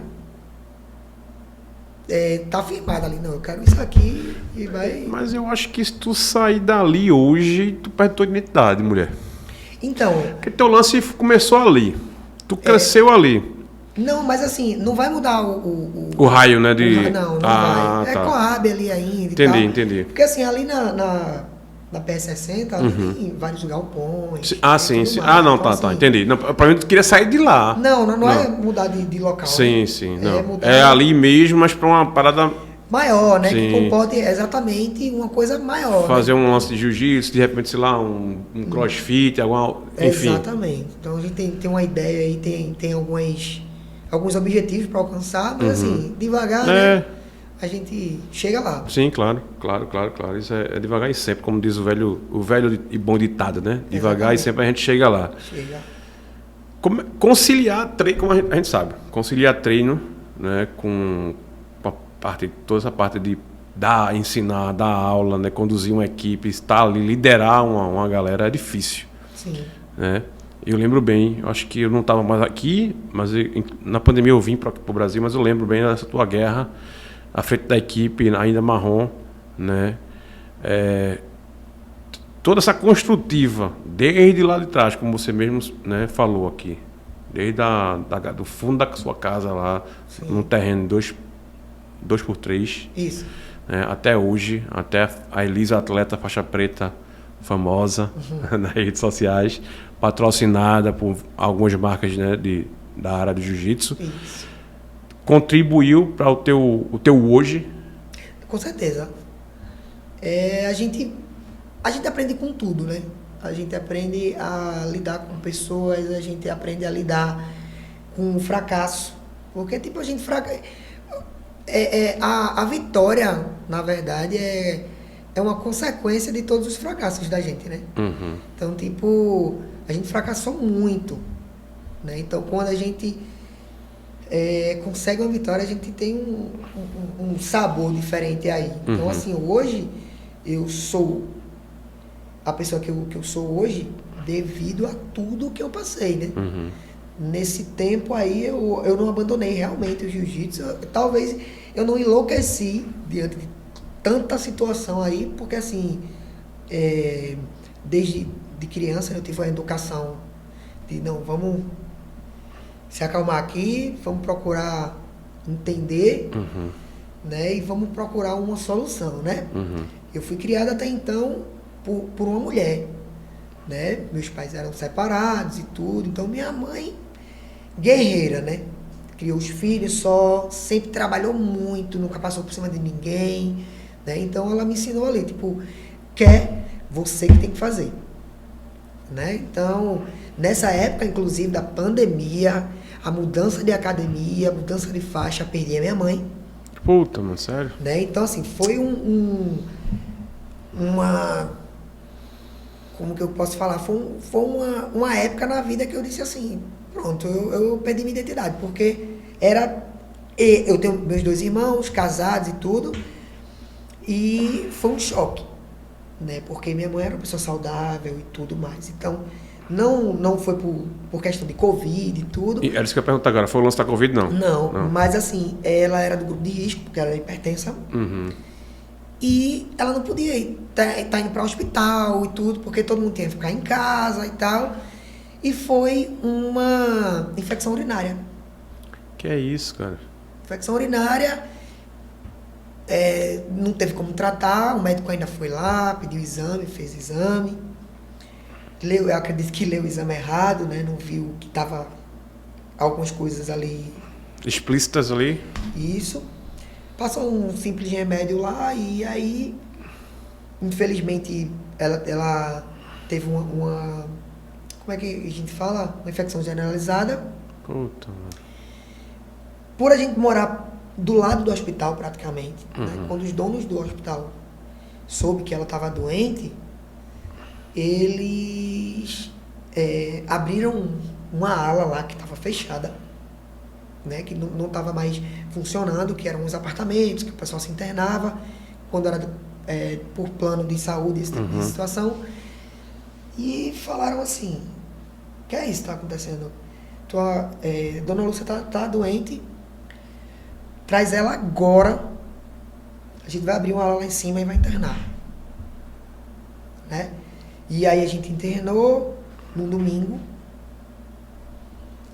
tá firmada ali. Não, eu quero isso aqui e vai... Mas eu acho que se tu sair dali hoje, tu perde tua identidade, mulher. Então... Porque teu lance começou ali. Tu cresceu ali. Não, mas assim, não vai mudar o raio, né? Não vai. É Coab ali ainda. Entendi, e tal. Entendi. Porque assim, ali na PS60, ali tem vários galpões. Sim. Então, tá. Entendi. Não, pra mim, tu queria sair de lá. Não é mudar de local. Sim, né? sim. Não. É ali mesmo, mas pra uma parada... maior, né? Sim. Que comporte exatamente uma coisa maior. Fazer né? um lance de jiu-jitsu, de repente, sei lá, um crossfit, enfim. Exatamente. Então a gente tem uma ideia aí, tem alguns objetivos para alcançar, mas assim, devagar, né? A gente chega lá. Sim, claro. Isso é devagar e sempre, como diz o velho e bom ditado, né? Devagar e sempre a gente chega lá. Conciliar treino, como a gente sabe, conciliar treino, né, com toda essa parte de ensinar, dar aula, né, conduzir uma equipe, estar ali, liderar uma galera é difícil. Sim. Né? Eu lembro bem, eu acho que eu não estava mais aqui, mas na pandemia eu vim para o Brasil, mas eu lembro bem dessa tua guerra à frente da equipe, ainda marrom, né? Toda essa construtiva, desde lá de trás, como você mesmo, né, falou aqui, desde do fundo da sua casa lá, num terreno 2x3, isso, né, até hoje, até a Elisa, atleta faixa preta famosa nas redes sociais, patrocinada por algumas marcas, né, da área do jiu-jitsu. Isso. Contribuiu para o teu hoje? Com certeza. A gente aprende com tudo, né? A gente aprende a lidar com pessoas, a gente aprende a lidar com o fracasso. Porque, tipo, a gente a vitória, na verdade, é uma consequência de todos os fracassos da gente, né? Então, tipo, a gente fracassou muito, né? Então, quando a gente consegue uma vitória, a gente tem um sabor diferente aí. Então, assim, hoje, eu sou a pessoa que eu sou hoje devido a tudo que eu passei, né? Nesse tempo aí, eu não abandonei realmente o jiu-jitsu. Talvez eu não enlouqueci diante de tanta situação aí, porque assim, desde de criança eu tive uma educação de não, vamos se acalmar aqui, vamos procurar entender, né, e vamos procurar uma solução, né? Eu fui criado até então por uma mulher, né? Meus pais eram separados e tudo, então minha mãe, guerreira, né? Criou os filhos só, sempre trabalhou muito, nunca passou por cima de ninguém, né? Então ela me ensinou ali, tipo, você que tem que fazer, né? Então, nessa época, inclusive, da pandemia, a mudança de academia, a mudança de faixa, perdi a minha mãe. Puta, mano, sério? Né? Então, assim, foi uma como que eu posso falar? Foi uma época na vida que eu disse assim, pronto, eu perdi minha identidade, porque eu tenho meus 2 irmãos, casados e tudo, e foi um choque, né? Porque minha mãe era uma pessoa saudável e tudo mais. Então, não foi por questão de Covid e tudo. E era isso que eu ia perguntar agora, foi o lance da Covid, não? Não, mas assim, ela era do grupo de risco, porque ela era hipertensa. Uhum. E ela não podia tá indo para o hospital e tudo, porque todo mundo tinha que ficar em casa e tal. E foi uma infecção urinária. Que é isso, cara? Infecção urinária, não teve como tratar, o médico ainda foi lá, pediu exame, fez exame. Eu acredito que leu o exame errado, né? Não viu que tava algumas coisas ali. Explícitas ali? Isso. Passou um simples remédio lá e aí, infelizmente, ela teve uma como é que a gente fala? Uma infecção generalizada. Puta. Por a gente morar do lado do hospital praticamente, né? Quando os donos do hospital soube que ela estava doente, eles abriram uma ala lá que estava fechada, né? Que não estava mais funcionando, que eram uns apartamentos, que o pessoal se internava, quando era por plano de saúde, esse tipo de situação. E falaram assim, que é isso que está acontecendo? Dona Lúcia tá doente, traz ela agora, a gente vai abrir uma ala lá em cima e vai internar. Né? E aí a gente internou no domingo,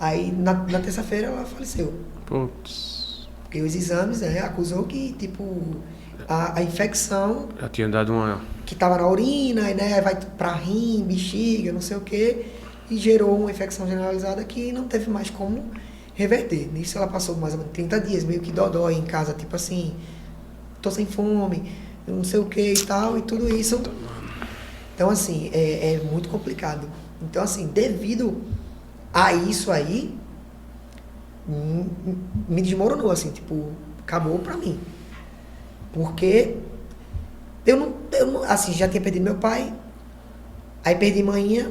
aí na terça-feira ela faleceu. Putz. Porque os exames acusou que, tipo, a infecção Já tinha dado uma... que estava na urina, né, vai para rim, bexiga, não sei o quê, e gerou uma infecção generalizada que não teve mais como reverter. Nisso ela passou mais ou menos 30 dias, meio que dodói em casa, tipo assim, tô sem fome, não sei o que e tal, e tudo isso. Então, assim, é muito complicado. Então, assim, devido a isso aí, me desmoronou, assim, tipo, acabou pra mim. Porque eu não, assim, já tinha perdido meu pai, aí perdi manhinha.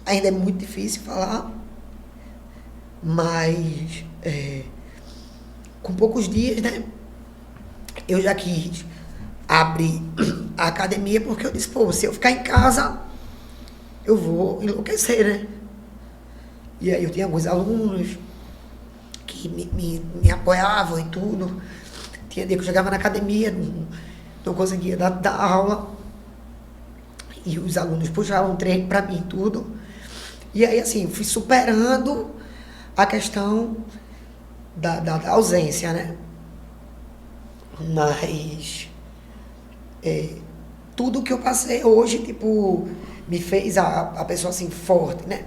Ainda é muito difícil falar, mas com poucos dias, né, eu já quis abrir a academia, porque eu disse, pô, se eu ficar em casa, eu vou enlouquecer, né? E aí eu tinha alguns alunos que me apoiavam e tudo. Tinha dia que eu chegava na academia, não conseguia dar aula, e os alunos puxavam treino para mim e tudo. E aí, assim, eu fui superando a questão da ausência, né? Mas tudo que eu passei hoje, tipo, me fez a pessoa, assim, forte, né?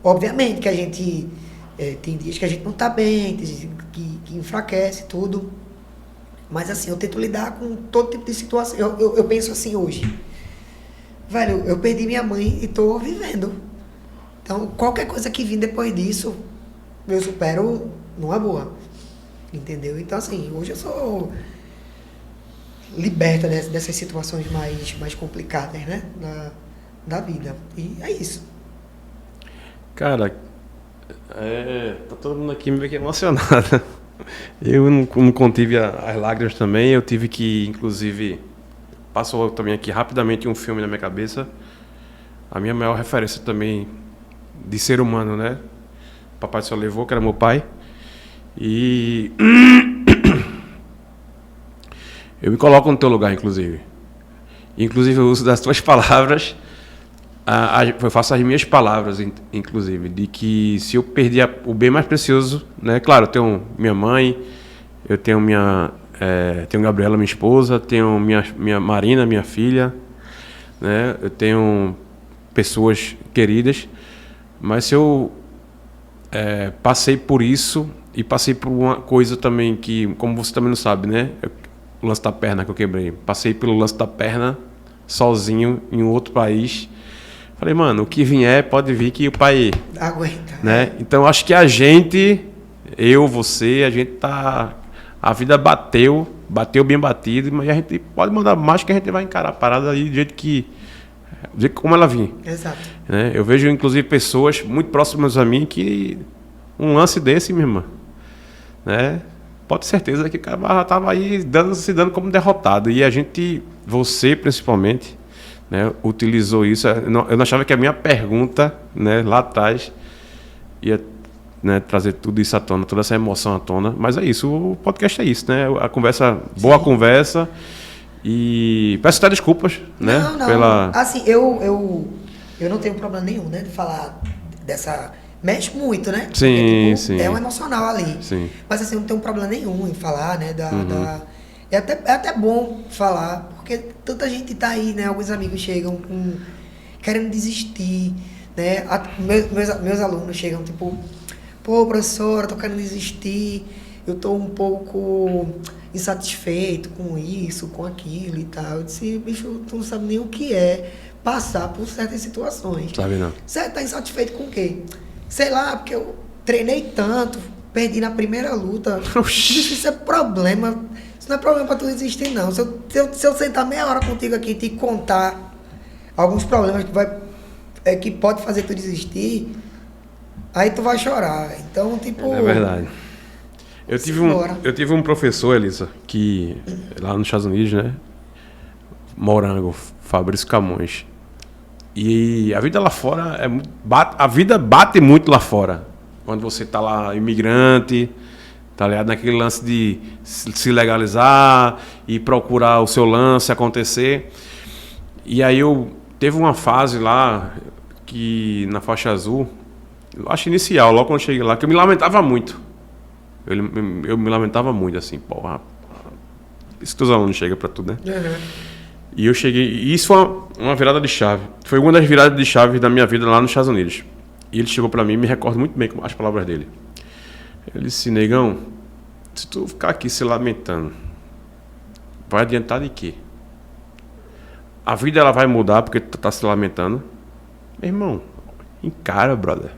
Obviamente que a gente tem dias que a gente não tá bem, tem dias que enfraquece tudo. Mas, assim, eu tento lidar com todo tipo de situação. Eu penso assim hoje. Velho, eu perdi minha mãe e tô vivendo. Então, qualquer coisa que vir depois disso, eu supero numa boa. Entendeu? Então, assim, hoje eu sou liberta dessas situações mais complicadas, né? Da vida. E é isso. Cara, tá todo mundo aqui meio que emocionado. Eu não contive as lágrimas também. Eu tive que, inclusive, passou também aqui rapidamente um filme na minha cabeça. A minha maior referência também de ser humano, né? O papai só levou, que era meu pai. E eu me coloco no teu lugar, inclusive. Inclusive, eu uso das tuas palavras, eu faço as minhas palavras, inclusive, de que se eu perder o bem mais precioso, né? Claro, eu tenho minha mãe, eu tenho tenho Gabriela, minha esposa, tenho minha Marina, minha filha, né? Eu tenho pessoas queridas, mas se eu passei por isso e passei por uma coisa também que, como você também não sabe, né? O lance da perna que eu quebrei. Passei pelo lance da perna sozinho em outro país, Falei, mano, o que vier, pode vir que o pai... Aguenta. Né? Então, acho que a gente, eu, você, a gente tá... A vida bateu bem batido, mas a gente pode mandar mais que a gente vai encarar a parada aí do jeito como ela vir. Exato. Né? Eu vejo, inclusive, pessoas muito próximas a mim que um lance desse, minha irmã, né? Pode ter certeza que o cara estava aí se dando como derrotado. E a gente, você principalmente, né, utilizou isso. Eu não achava que a minha pergunta, né, lá atrás ia, né, trazer tudo isso à tona, toda essa emoção à tona. Mas é isso, o podcast é isso, né? A conversa, boa conversa. E peço até desculpas, né? Não. Assim, eu não tenho problema nenhum, né, de falar dessa... Mexe muito, né? Sim, porque, tipo, sim. É um emocional ali. Sim. Mas assim, eu não tenho problema nenhum em falar, né? É até bom falar, porque tanta gente tá aí, né? Alguns amigos chegam querendo desistir, né? Meus alunos chegam, tipo, pô, professora, tô querendo desistir, eu tô um pouco insatisfeito com isso, com aquilo e tal. Eu disse, bicho, tu não sabe nem o que é passar por certas situações. Sabe não. Você tá insatisfeito com o quê? Sei lá, porque eu treinei tanto, perdi na primeira luta. Isso é problema. Isso não é problema pra tu desistir, não. Se eu sentar meia hora contigo aqui e te contar alguns problemas que pode fazer tu desistir, aí tu vai chorar. Então, tipo... É verdade. Eu tive um professor, Elisa, que lá nos Estados Unidos, né? Morango, Fabrício Camões. E a vida lá fora a vida bate muito lá fora. Quando você tá lá imigrante, tá ligado? Naquele lance de se legalizar e procurar o seu lance acontecer. E aí teve uma fase lá que na faixa azul, eu acho inicial, logo quando eu cheguei lá, que eu me lamentava muito. Eu me lamentava muito, assim, porra. Isso que os alunos chegam pra tudo, né? Uhum. E eu cheguei... E isso foi uma virada de chave. Foi uma das viradas de chave da minha vida lá nos Estados Unidos. E ele chegou pra mim, me recordo muito bem com as palavras dele. Ele disse, negão, se tu ficar aqui se lamentando, vai adiantar de quê? A vida ela vai mudar porque tu tá se lamentando. Meu irmão, encara, brother.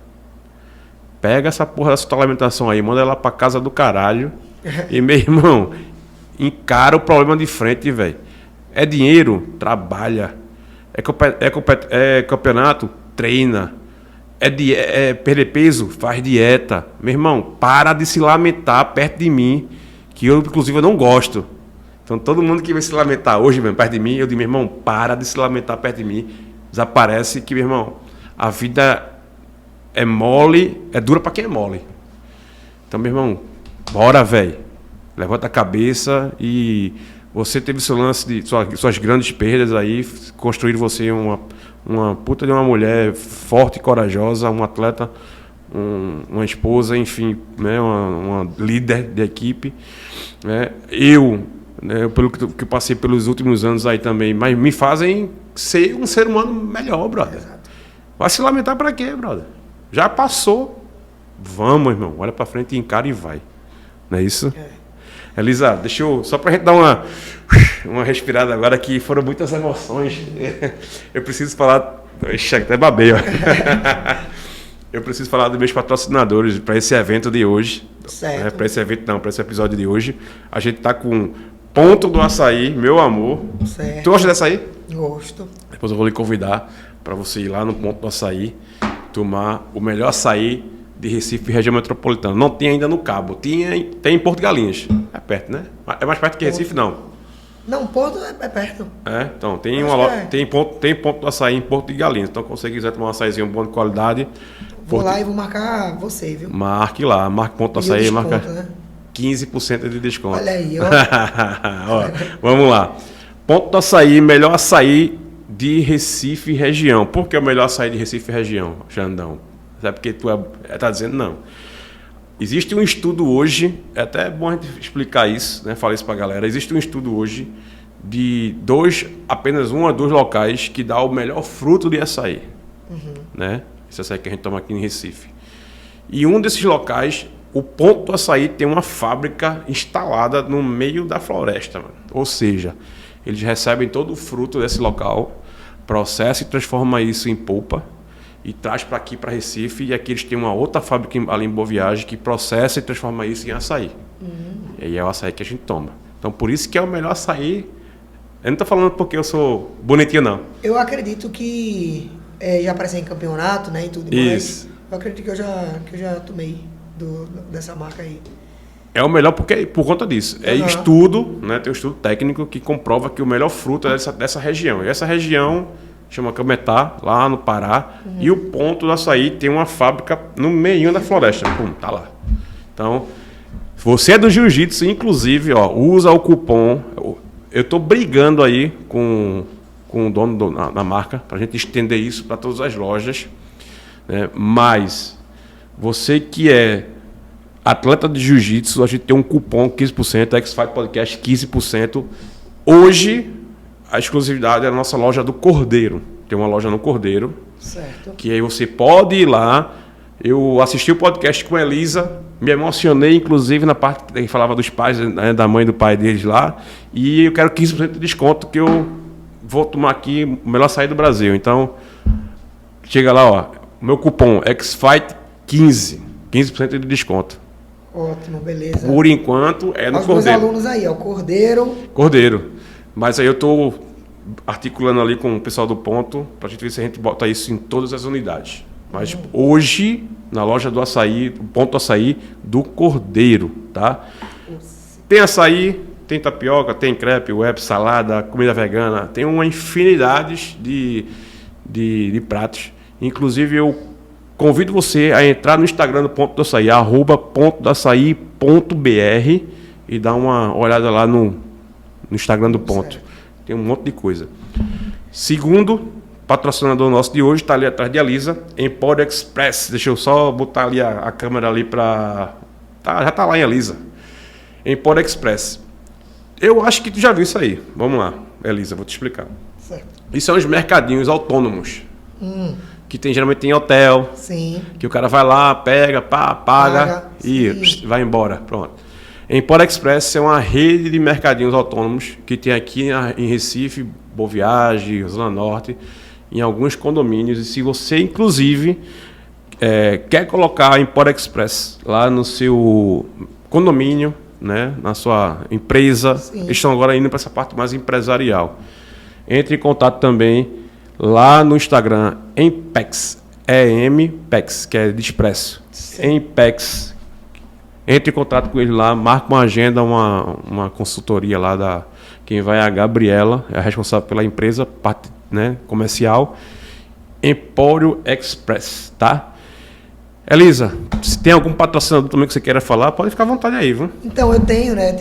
Pega essa porra dessa tua lamentação aí, manda ela pra casa do caralho. E, meu irmão, encara o problema de frente, velho. É dinheiro? Trabalha. É campeonato? Treina. É perder peso? Faz dieta. Meu irmão, para de se lamentar perto de mim, que eu, inclusive, eu não gosto. Então, todo mundo que vai se lamentar hoje, mesmo, perto de mim, eu digo, meu irmão, para de se lamentar perto de mim. Desaparece que, meu irmão, a vida é mole, é dura pra quem é mole. Então, meu irmão, bora, velho. Levanta a cabeça e... Você teve seu lance de suas grandes perdas aí, construir você uma puta de uma mulher forte e corajosa, um atleta, uma esposa, enfim, né, uma líder de equipe. Né? Pelo que eu passei pelos últimos anos aí também, mas me fazem ser um ser humano melhor, brother. Vai se lamentar pra quê, brother? Já passou. Vamos, irmão, olha pra frente, encara e vai. Não é isso? Elisa, deixa eu... Só pra gente dar uma respirada agora, que foram muitas emoções. Eu preciso falar... Ixi, até babei, ó. Eu preciso falar dos meus patrocinadores para esse evento de hoje. Certo. Para esse evento não, para esse episódio de hoje. A gente tá com Ponto do Açaí, meu amor. Certo. Tu gosta de açaí? Gosto. Depois eu vou lhe convidar para você ir lá no Ponto do Açaí, tomar o melhor açaí de Recife, região metropolitana. Não tem ainda no Cabo. Tem em Porto de Galinhas. É perto, né? É mais perto que Recife, não. Não, Porto é perto. Então, tem ponto do açaí em Porto de Galinhas. Então, se você quiser tomar um açaizinho bom de qualidade... Vou lá e vou marcar você, viu? Marque lá, marque ponto do açaí, desconto, marca né? 15% de desconto. Olha aí, ó. Ó, vamos lá. Ponto do Açaí, melhor açaí de Recife região. Por que o melhor açaí de Recife região, Xandão? Sabe porque tu tá dizendo não. Existe um estudo hoje, é até bom a gente explicar isso, né? Falar isso pra galera. Existe um estudo hoje de apenas um a dois locais que dá o melhor fruto de açaí. Né? Esse açaí que a gente toma aqui em Recife. E um desses locais, o Ponto do Açaí, tem uma fábrica instalada no meio da floresta, mano. Ou seja, eles recebem todo o fruto desse local processa e transforma isso em polpa e traz para aqui, para Recife, e aqui eles têm uma outra fábrica ali em Boa Viagem que processa e transforma isso em açaí. E aí é o açaí que a gente toma. Então, por isso que é o melhor açaí. Eu não estou falando porque eu sou bonitinho, não. Eu acredito que já apareceu em campeonato, né, e tudo Isso. mais. Eu acredito que eu já tomei dessa marca aí. É o melhor por conta disso. É estudo, né? Tem um estudo técnico que comprova que o melhor fruto é dessa região. E essa região chama Cametá, lá no Pará. E o Ponto do Açaí tem uma fábrica no meio da floresta. Pum, tá lá. Então, você é do jiu-jitsu, inclusive, ó, usa o cupom. Eu tô brigando aí com o dono da marca pra gente estender isso para todas as lojas. Né? Mas você que é atleta de jiu-jitsu, a gente tem um cupom 15%, X-Fight Podcast 15%. Hoje, a exclusividade é a nossa loja do Cordeiro. Tem uma loja no Cordeiro. Certo. Que aí você pode ir lá. Eu assisti o podcast com a Elisa, me emocionei, inclusive, na parte que falava dos pais, né, da mãe e do pai deles lá. E eu quero 15% de desconto, que eu vou tomar aqui o melhor açaí do Brasil. Então, chega lá, ó. Meu cupom XFIGHT 15% de desconto. Ótimo, beleza. Por enquanto é no Os Cordeiro. meus alunos aí, ó, Cordeiro. Cordeiro. Mas aí eu estou articulando ali com o pessoal do Ponto para a gente ver se a gente bota isso em todas as unidades. Mas hoje, na loja do açaí, o Ponto Açaí do Cordeiro, tá? Tem açaí, tem tapioca, tem crepe, wrap, salada, comida vegana. Tem uma infinidade de pratos. Inclusive, eu convido você a entrar no Instagram do Ponto do Açaí, @pontodoaçaí.br, e dar uma olhada lá no Instagram do Ponto. Tem um monte de coisa. Segundo patrocinador nosso de hoje, está ali atrás de Elisa, Empório Express. Deixa eu só botar ali a câmera ali para... já está lá em Elisa. Empório Express. Eu acho que tu já viu isso aí. Vamos lá, Elisa, vou te explicar. Certo. Isso são os mercadinhos autônomos. Que geralmente tem hotel. Sim. Que o cara vai lá, pega, paga e vai embora. Pronto. Empório Express é uma rede de mercadinhos autônomos que tem aqui em Recife, Boa Viagem, Zona Norte, em alguns condomínios. E se você, inclusive, quer colocar a Empório Express lá no seu condomínio, né, na sua empresa, eles estão agora indo para essa parte mais empresarial. Entre em contato também lá no Instagram, Empex, EMPEX, que é de expresso. Empex. Entre em contato com ele lá, marca uma agenda, uma consultoria lá quem vai é a Gabriela, é a responsável pela empresa, parte, né, comercial, Empório Express, tá? Elisa, se tem algum patrocinador também que você queira falar, pode ficar à vontade aí, viu? Então, eu tenho, né,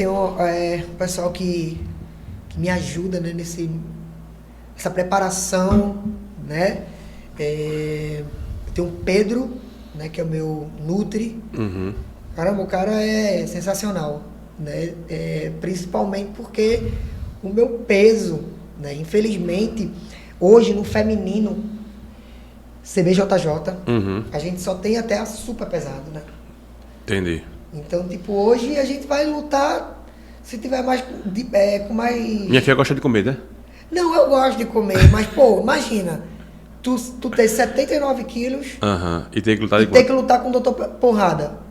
um pessoal que me ajuda, né, essa preparação, né? Eu tenho o Pedro, né, que é o meu Nutri. Caramba, o cara é sensacional, né? Principalmente porque o meu peso, né? Infelizmente, hoje no feminino, CBJJ, a gente só tem até a super pesado, né? Entendi. Então, tipo, hoje a gente vai lutar se tiver mais com mais... Minha filha gosta de comer, né? Não, eu gosto de comer, mas, pô, imagina, tu ter 79 quilos E ter que lutar de ter que lutar com o doutor Porrada.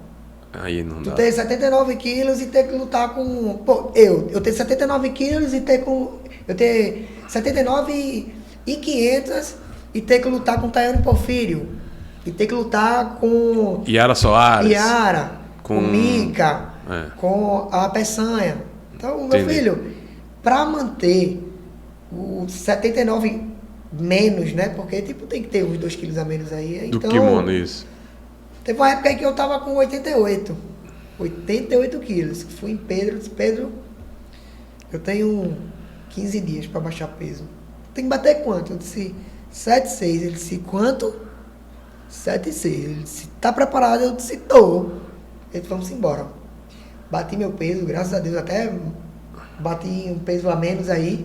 Aí não dá. Tu ter 79 quilos e ter que lutar com... Pô, eu ter 79 quilos e ter com... Eu ter 79 e 500 e ter que lutar com Tayane Porfírio. E ter que lutar com... Yara Soares. Com Mica, com a Peçanha. Então, meu filho, pra manter o 79 menos, né? Porque, tipo, tem que ter uns 2 quilos a menos aí. Do então, kimono, isso. Teve uma época aí que eu tava com 88 quilos. Fui em Pedro, disse, Pedro, eu tenho 15 dias para baixar peso. Tem que bater quanto? Eu disse, 7,6. Ele disse, quanto? 7,6. Ele disse, tá preparado? Eu disse, tô. Ele disse, vamos embora. Bati meu peso, graças a Deus, até bati um peso a menos aí.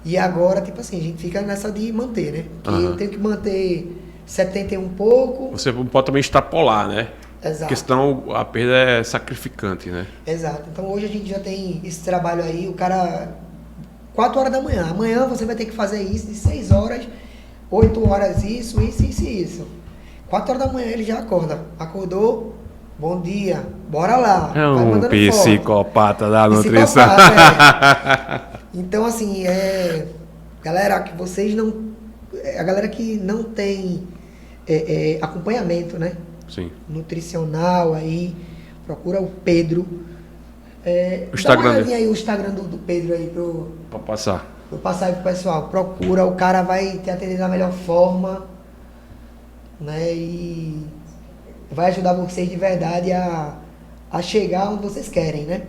E agora, tipo assim, a gente fica nessa de manter, né? Porque eu tenho que manter 70 e um pouco. Você não pode também extrapolar, né? Exato. Porque senão a perda é sacrificante, né? Exato. Então hoje a gente já tem esse trabalho aí, o cara 4 horas da manhã. Amanhã você vai ter que fazer isso de 6 horas, 8 horas isso. 4 horas da manhã ele já acorda. Acordou, bom dia, bora lá. É vai um mandando psicopata da foto. nutrição. Então, assim, galera, que vocês não... A galera que não tem acompanhamento, né? Sim. Nutricional aí, procura o Pedro. O Instagram dá uma olhadinha aí o Instagram do Pedro aí Pra passar. pra passar aí pro pessoal. Procura, o cara vai te atender da melhor forma, né? E vai ajudar vocês de verdade a chegar onde vocês querem, né?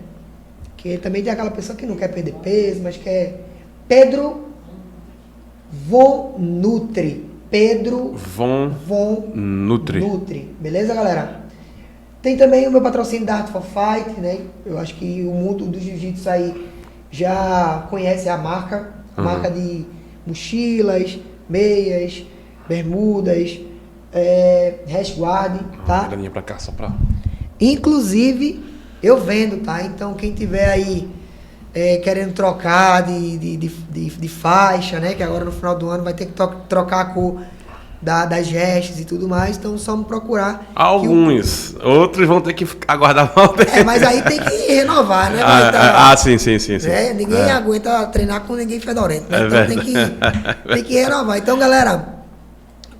Porque também tem aquela pessoa que não quer perder peso, mas quer... Pedro Von Nutri. Pedro Von Nutri. Beleza, galera? Tem também o meu patrocínio da Art for Fight, né? Eu acho que o mundo do jiu-jitsu aí já conhece a marca. A marca de mochilas, meias, bermudas, resguarde, tá? Graninha pra cá, só pra... Inclusive, eu vendo, tá? Então, quem tiver aí querendo trocar de faixa, né? Que agora no final do ano vai ter que trocar a cor das gestes e tudo mais. Então, só me procurar. Alguns. Outros vão ter que aguardar mal tempo. Mas aí tem que renovar, né? Sim. Né? Ninguém aguenta treinar com ninguém fedorento, né? Então, tem que renovar. Então, galera,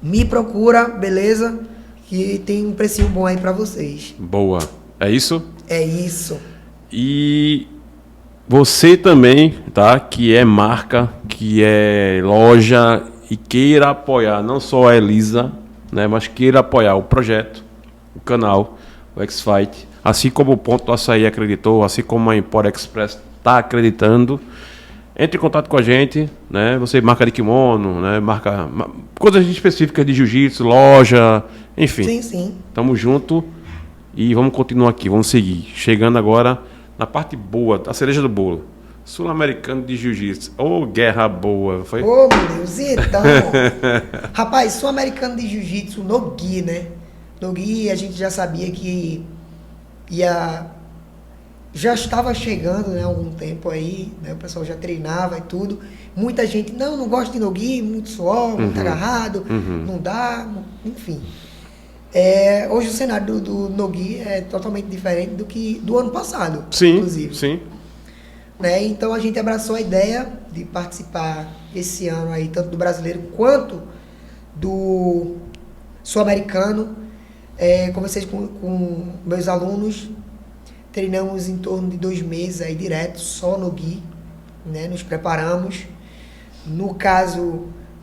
me procura, beleza? Que tem um precinho bom aí pra vocês. Boa. É isso? É isso. E você também, tá? Que é marca, que é loja e queira apoiar não só a Elisa, né? Mas queira apoiar o projeto, o canal, o X-Fight, assim como o Ponto do Açaí acreditou, assim como a Empório Express está acreditando. Entre em contato com a gente, né? Você marca de kimono, né? Marca coisas específicas de jiu-jitsu, loja, enfim. Sim. Tamo junto e vamos continuar aqui, vamos seguir. Chegando agora na parte boa, a cereja do bolo. Sul-Americano de Jiu-Jitsu. Guerra boa. Foi? Meu Deus, então. Rapaz, Sul-Americano de Jiu-Jitsu no Gui, né? No Gui a gente já sabia que já estava chegando, né, há algum tempo aí, né, o pessoal já treinava e tudo. Muita gente, não gosta de no-gi, muito suor, muito agarrado, não dá, enfim. Hoje o cenário do no-gi é totalmente diferente do que do ano passado, inclusive. Sim. Né? Então a gente abraçou a ideia de participar esse ano aí, tanto do brasileiro quanto do sul-americano. Conversei com meus alunos. Treinamos em torno de 2 meses aí direto, só no Gui, né? Nos preparamos. No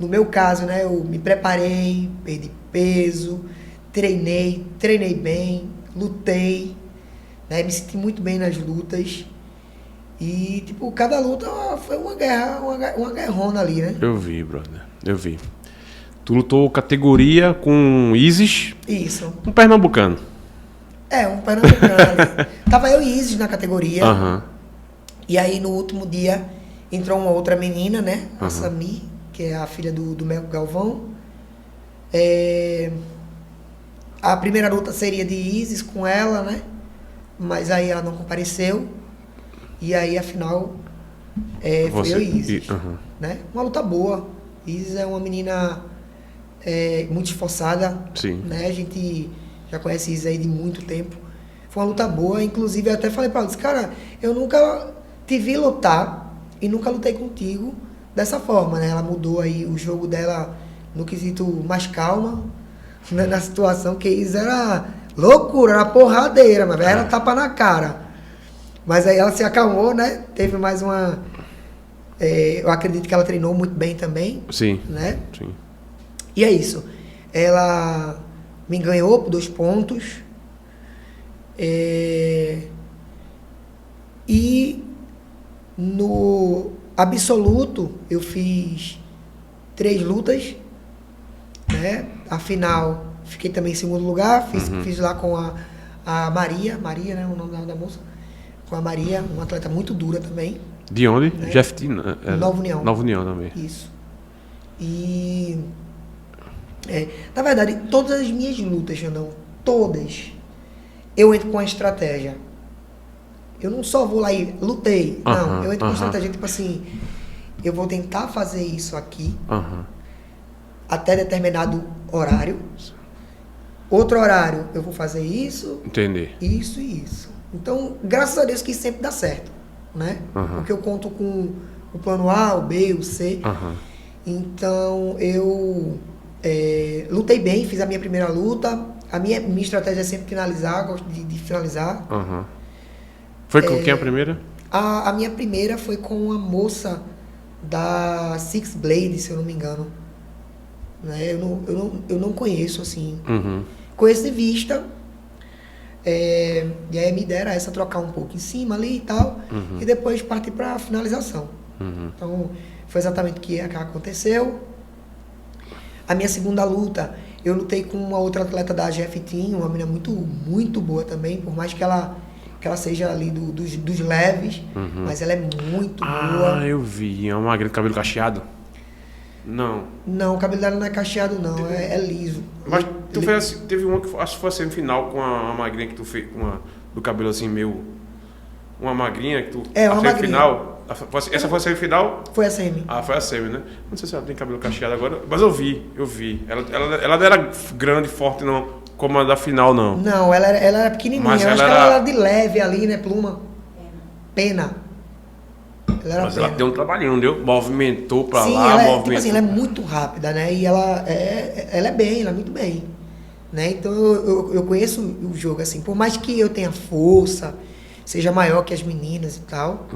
meu caso, né? Eu me preparei, perdi peso, treinei bem, lutei, né? Me senti muito bem nas lutas. E, tipo, cada luta foi uma guerrona ali, né? Eu vi, brother. Eu vi. Tu lutou categoria com Isis. Isso. Um pernambucano. Um pernambucano ali. Tava eu e Isis na categoria. Uhum. E aí, no último dia, entrou uma outra menina, né? A Sami, que é a filha do Meco Galvão. A primeira luta seria de Isis com ela, né? Mas aí ela não compareceu. E aí, afinal, foi eu e Isis. Né? Uma luta boa. Isis é uma menina muito esforçada. Sim. Né? A gente já conhece Isis aí de muito tempo. Foi uma luta boa. Inclusive, eu até falei pra ela, disse, cara, eu nunca te vi lutar e nunca lutei contigo dessa forma, né? Ela mudou aí o jogo dela no quesito mais calma, né? Na situação que Isis era loucura, era porradeira, mas era tapa na cara. Mas aí ela se acalmou, né? Teve mais uma... eu acredito que ela treinou muito bem também. Sim. Né? Sim. E é isso. Ela me ganhou por 2 pontos. E no absoluto eu fiz 3 lutas. Né? Afinal, fiquei também em segundo lugar. Fiz lá com a Maria, né? O nome da moça. Com a Maria, uma atleta muito dura também. De onde? Né? GFT? Nova União. Nova União também. Isso. E... na verdade, todas as minhas lutas, Xandão, todas, eu entro com a estratégia. Eu não só vou lá e lutei. Não, eu entro com a estratégia, tipo assim... eu vou tentar fazer isso aqui Aham. até determinado horário. Outro horário eu vou fazer isso, Entendi. isso e isso. Então, graças a Deus que sempre dá certo, né? Aham. Porque eu conto com o plano A, o B, o C. Aham. Então, eu lutei bem, fiz a minha primeira luta. A minha estratégia é sempre finalizar, gosto de finalizar. Aham. Foi com quem a primeira? A minha primeira foi com uma moça da Six Blade, se eu não me engano. Né? Eu não conheço, assim. Uhum. Conheço de vista. E aí a minha ideia era essa, trocar um pouco em cima ali e tal. Uhum. E depois partir para a finalização. Uhum. Então, foi exatamente o que aconteceu. A minha segunda luta, eu lutei com uma outra atleta da AGF Team, uma menina muito, muito boa também, por mais que ela seja ali dos leves, mas ela é muito boa. Ah, eu vi. É uma magrinha de cabelo cacheado? Não. Não, o cabelo dela não é cacheado, não, é liso. Mas tu fez assim, teve uma que acho que foi a semifinal com a magrinha que tu fez, do cabelo assim meio. Uma magrinha que tu. É, uma a semifinal. Essa foi a semifinal? Foi a semi. Ah, foi a semi, né? Não sei se ela tem cabelo cacheado agora, mas eu vi. Ela não era grande, forte, não, como a da final, não. Não, ela era pequenininha. Mas Eu acho ela que ela era era de leve ali, né, pluma? Pena. Ela era Mas pena. ela deu um trabalhinho, deu? Movimentou pra Sim, lá, ela é, movimentou. tipo assim, ela é muito rápida, né? E ela é muito bem. Né? Então eu conheço o jogo, assim, por mais que eu tenha força, seja maior que as meninas e tal,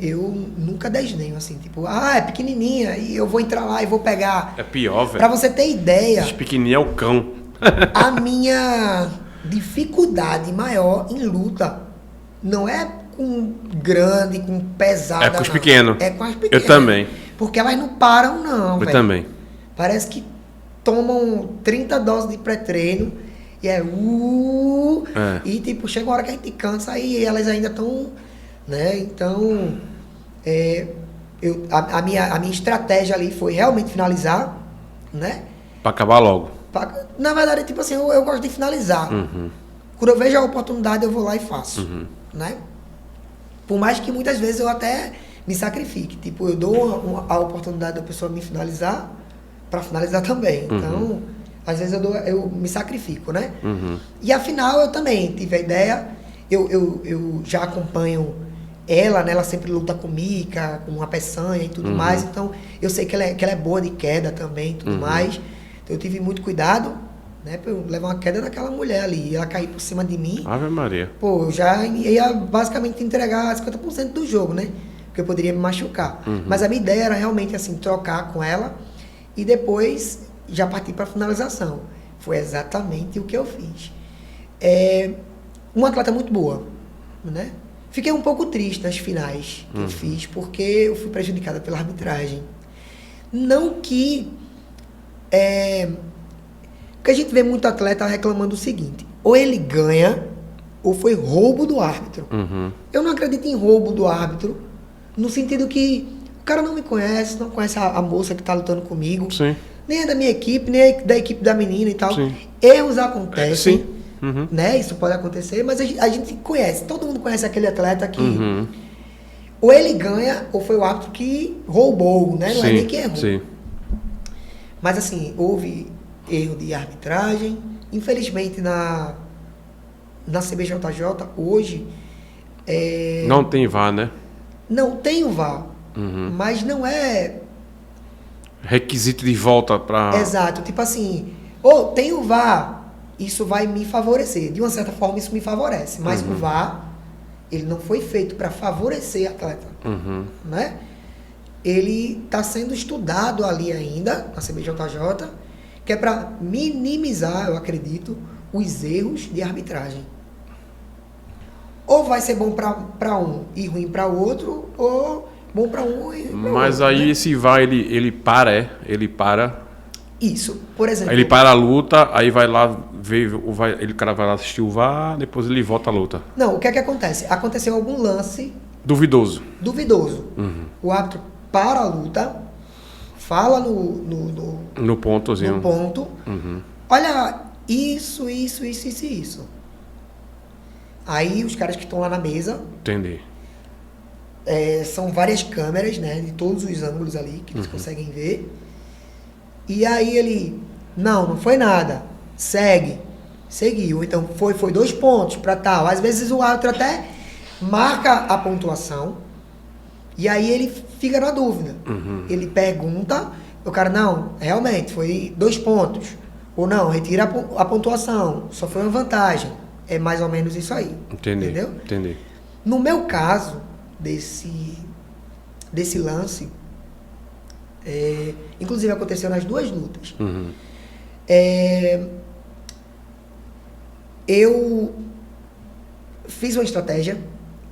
eu nunca desdenho, assim, tipo, é pequenininha e eu vou entrar lá e vou pegar. É pior, velho. Pra você ter ideia, Esse pequenininho é o cão. a minha dificuldade maior em luta não é com grande, com pesada. É com os não. pequenos. É com as pequenas. Eu também. Porque elas não param, não, Eu velho. também. Parece que tomam 30 doses de pré-treino e e tipo, chega uma hora que a gente cansa e elas ainda estão, né? Então, a minha estratégia ali foi realmente finalizar, né? Pra acabar logo. Na verdade, tipo assim, eu gosto de finalizar. Quando eu vejo a oportunidade, eu vou lá e faço, né? Por mais que muitas vezes eu até me sacrifique. Tipo, eu dou a oportunidade da pessoa me finalizar para finalizar também. Então, às vezes eu me sacrifico, né? E afinal, eu também tive a ideia, eu já acompanho ela, né? Ela sempre luta com mica, com uma peçanha e tudo mais. Então, eu sei que ela é boa de queda também e tudo mais. Então, eu tive muito cuidado, né? Pra eu levar uma queda daquela mulher ali. E ela cair por cima de mim. Ave Maria. Pô, eu já ia basicamente entregar 50% do jogo, né? Porque eu poderia me machucar. Mas a minha ideia era realmente, assim, trocar com ela e depois já partir para a finalização. Foi exatamente o que eu fiz. Uma atleta muito boa, né? Fiquei um pouco triste nas finais que eu fiz, porque eu fui prejudicada pela arbitragem. Não que... Porque a gente vê muito atleta reclamando o seguinte: ou ele ganha, ou foi roubo do árbitro. Eu não acredito em roubo do árbitro, no sentido que o cara não me conhece, não conhece a moça que está lutando comigo, Sim. nem é da minha equipe, nem é da equipe da menina e tal. Sim. Erros acontecem, Sim. né? Isso pode acontecer, mas a gente conhece, todo mundo conhece aquele atleta que ou ele ganha, ou foi o árbitro que roubou, né? Não é nem que errou. Sim. Mas assim, houve erro de arbitragem. Infelizmente na CBJJ hoje Não tem VAR, né? não tem o VAR, mas não é Requisito de volta pra... exato. Tipo assim, tem o VAR, isso vai me favorecer. De uma certa forma isso me favorece, mas o VAR, ele não foi feito para favorecer atleta, né? Ele está sendo estudado ali ainda, na CBJJ, que é para minimizar, eu acredito, os erros de arbitragem. Ou vai ser bom para um e ruim para o outro, ou bom para um e ruim para o outro. Mas aí né? esse VAR, ele para... Isso, por exemplo... Aí ele para a luta, aí vai lá ver, o cara vai lá assistir o VAR, depois ele volta a luta. Não, o que é que acontece? Aconteceu algum lance Duvidoso. O árbitro para a luta, fala no pontozinho. ponto, olha, isso. Aí os caras que estão lá na mesa, Entendi. são várias câmeras, né? De todos os ângulos ali que eles conseguem ver. E aí ele, não foi nada. Segue. Seguiu. Então foi 2 pontos para tal. Às vezes o árbitro até marca a pontuação. E aí ele fica na dúvida. Ele pergunta, o cara, não, realmente, foi 2 pontos. Ou não, retira a pontuação, só foi uma vantagem. É mais ou menos isso aí. Entendeu? Entendi. No meu caso, desse lance, inclusive aconteceu nas 2 lutas. Eu fiz uma estratégia.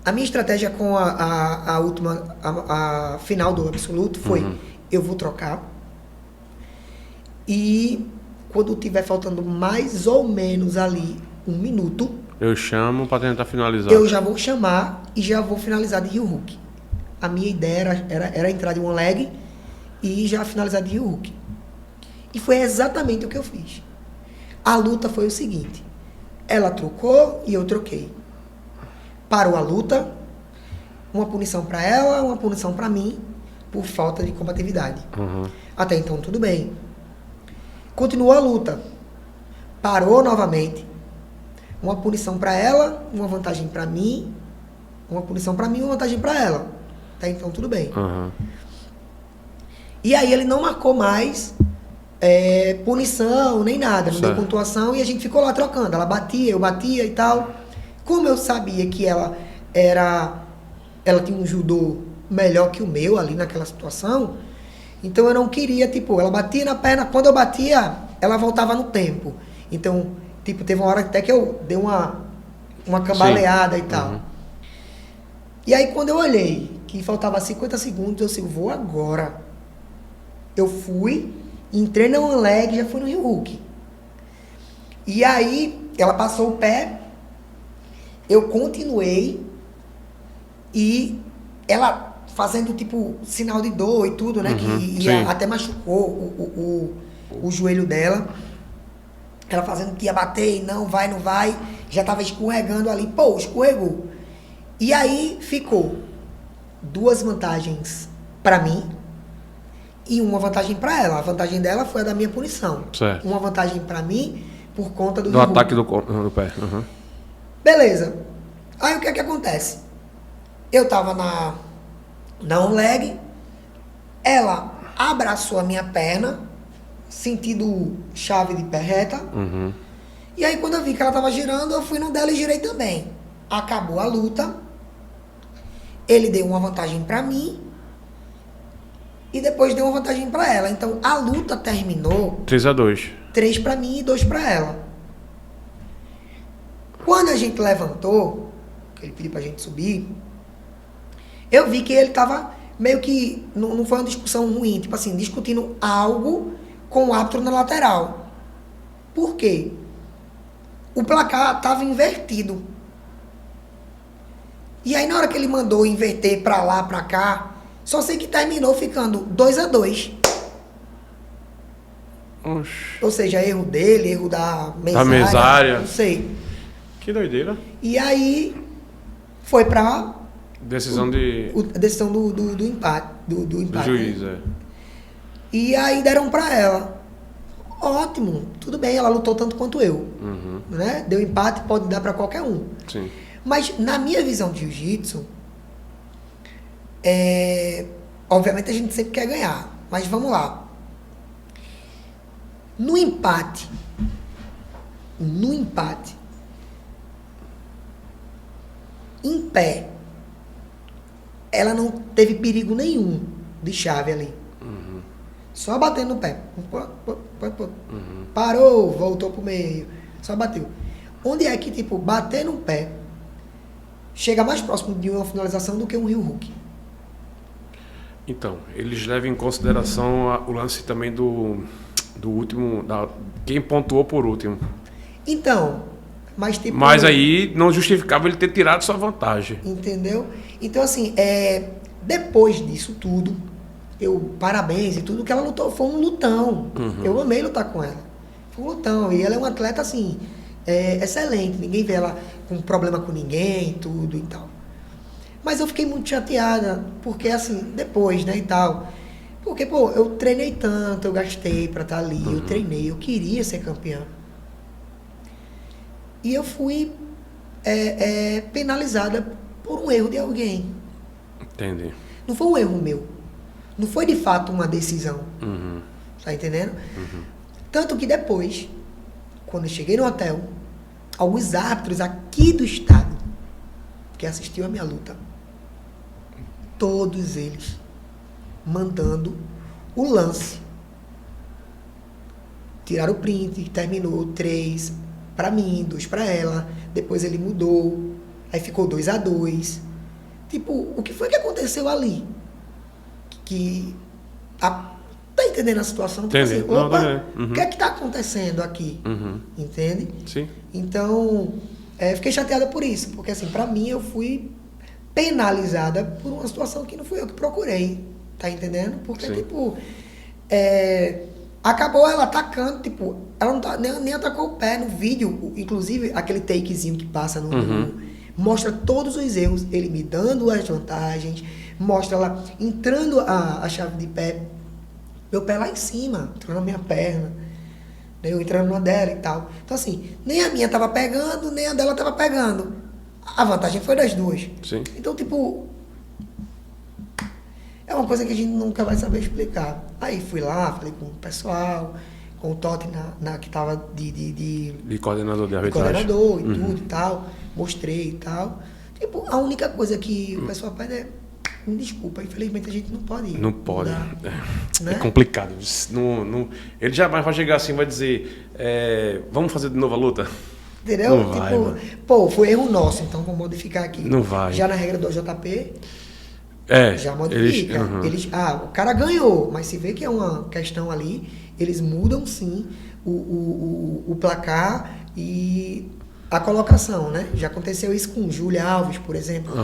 A minha estratégia com a última, a final do absoluto foi, eu vou trocar. E quando tiver faltando mais ou menos ali 1 minuto, eu chamo para tentar finalizar. Eu já vou chamar e já vou finalizar de heel hook. A minha ideia era entrar de one leg e já finalizar de heel hook. E foi exatamente o que eu fiz. A luta foi o seguinte. Ela trocou e eu troquei. Parou a luta. Uma punição para ela, uma punição para mim, por falta de combatividade. Até então tudo bem. Continuou a luta. Parou novamente. Uma punição para ela, uma vantagem para mim, uma punição para mim, uma vantagem para ela. Até então tudo bem. E aí ele não marcou mais punição, nem nada, não deu pontuação e a gente ficou lá trocando. Ela batia, eu batia e tal. Como eu sabia que ela tinha um judô melhor que o meu ali naquela situação, então eu não queria, ela batia na perna, quando eu batia, ela voltava no tempo. Então, teve uma hora até que eu dei uma cambaleada e tal. E aí quando eu olhei que faltava 50 segundos, eu disse, vou agora. Eu fui, entrei na one leg e já fui no heel hook. E aí, ela passou o pé, eu continuei e ela fazendo sinal de dor e tudo, né? Que até machucou o joelho dela. Ela fazendo que ia bater e não vai. Já tava escorregando ali. Escorregou. E aí ficou 2 vantagens para mim e uma vantagem para ela. A vantagem dela foi a da minha punição. Certo. Uma vantagem para mim por conta do ataque do pé. Beleza. Aí o que é que acontece? Eu tava na one leg, ela abraçou a minha perna, sentido chave de pé reta. E aí quando eu vi que ela tava girando, eu fui no dela e girei também. Acabou a luta. Ele deu uma vantagem pra mim e depois deu uma vantagem pra ela. Então a luta terminou 3-2. 3 pra mim e 2 pra ela. Quando a gente levantou, que ele pediu pra gente subir, eu vi que ele tava meio que, não foi uma discussão ruim, discutindo algo com o árbitro na lateral. Por quê? O placar tava invertido. E aí na hora que ele mandou inverter pra lá, pra cá, só sei que terminou ficando 2-2. Ou seja, erro dele, erro da mesária. Não sei. Que doideira. E aí foi pra decisão decisão do empate. Do empate, do juiz, né? E aí deram pra ela. Ótimo, tudo bem, ela lutou tanto quanto eu. Né? Deu empate, pode dar pra qualquer um. Sim. Mas na minha visão de jiu-jitsu, obviamente a gente sempre quer ganhar. Mas vamos lá. No empate, em pé, ela não teve perigo nenhum de chave ali. Só batendo no pé. Parou, voltou pro meio. Só bateu. Onde é que, bater no pé chega mais próximo de uma finalização do que um heel hook? Então, eles levam em consideração o lance também do último, quem pontuou por último. Então, mas aí não justificava ele ter tirado sua vantagem. Entendeu? Então, assim, depois disso tudo, parabéns e tudo que ela lutou, foi um lutão. Eu amei lutar com ela. Foi um lutão. E ela é uma atleta, assim, excelente. Ninguém vê ela com problema com ninguém, tudo e tal. Mas eu fiquei muito chateada, porque assim, depois, né, e tal. Porque, pô, eu treinei tanto, eu gastei pra estar ali, eu treinei, eu queria ser campeã. E eu fui penalizada por um erro de alguém. Entendi. Não foi um erro meu. Não foi de fato uma decisão. Tá entendendo? Tanto que depois, quando eu cheguei no hotel, alguns árbitros aqui do estado que assistiu a minha luta, todos eles mandando o lance. Tiraram o print, terminou 3 pra mim, 2 pra ela, depois ele mudou, aí ficou 2-2. Tipo, o que foi que aconteceu ali? Tá entendendo a situação? Tipo Entendi. assim, Não, opa, tá. o que é que tá acontecendo aqui? Entende? Sim. Então, fiquei chateada por isso, porque assim, pra mim eu fui penalizada por uma situação que não fui eu que procurei, tá entendendo? Porque, Sim. tipo, acabou ela atacando, tipo, ela não tá, nem atacou o pé no vídeo, inclusive aquele takezinho que passa mostra todos os erros, ele me dando as vantagens, mostra ela entrando a chave de pé, meu pé lá em cima, entrando na minha perna, né, eu entrando na dela e tal. Então assim, nem a minha tava pegando, nem a dela tava pegando. A vantagem foi das duas. Sim. Então, tipo, é uma coisa que a gente nunca vai saber explicar. Aí fui lá, falei com o pessoal, com o Totti que tava de coordenador de de arbitragem. coordenador e tudo e tal, mostrei e tal. Tipo, a única coisa que o pessoal pede é, me desculpa, infelizmente a gente não pode ir. Não pode. Mudar, É né? complicado. Ele jamais vai chegar assim e vai dizer, vamos fazer de novo a luta? Entendeu? Não vai, mano. Pô, foi erro nosso, então vamos modificar aqui. Não vai. Já na regra do JP, já eles, modifica. O cara ganhou, mas se vê que é uma questão ali, eles mudam sim o placar e a colocação, né? Já aconteceu isso com Júlia Alves, por exemplo.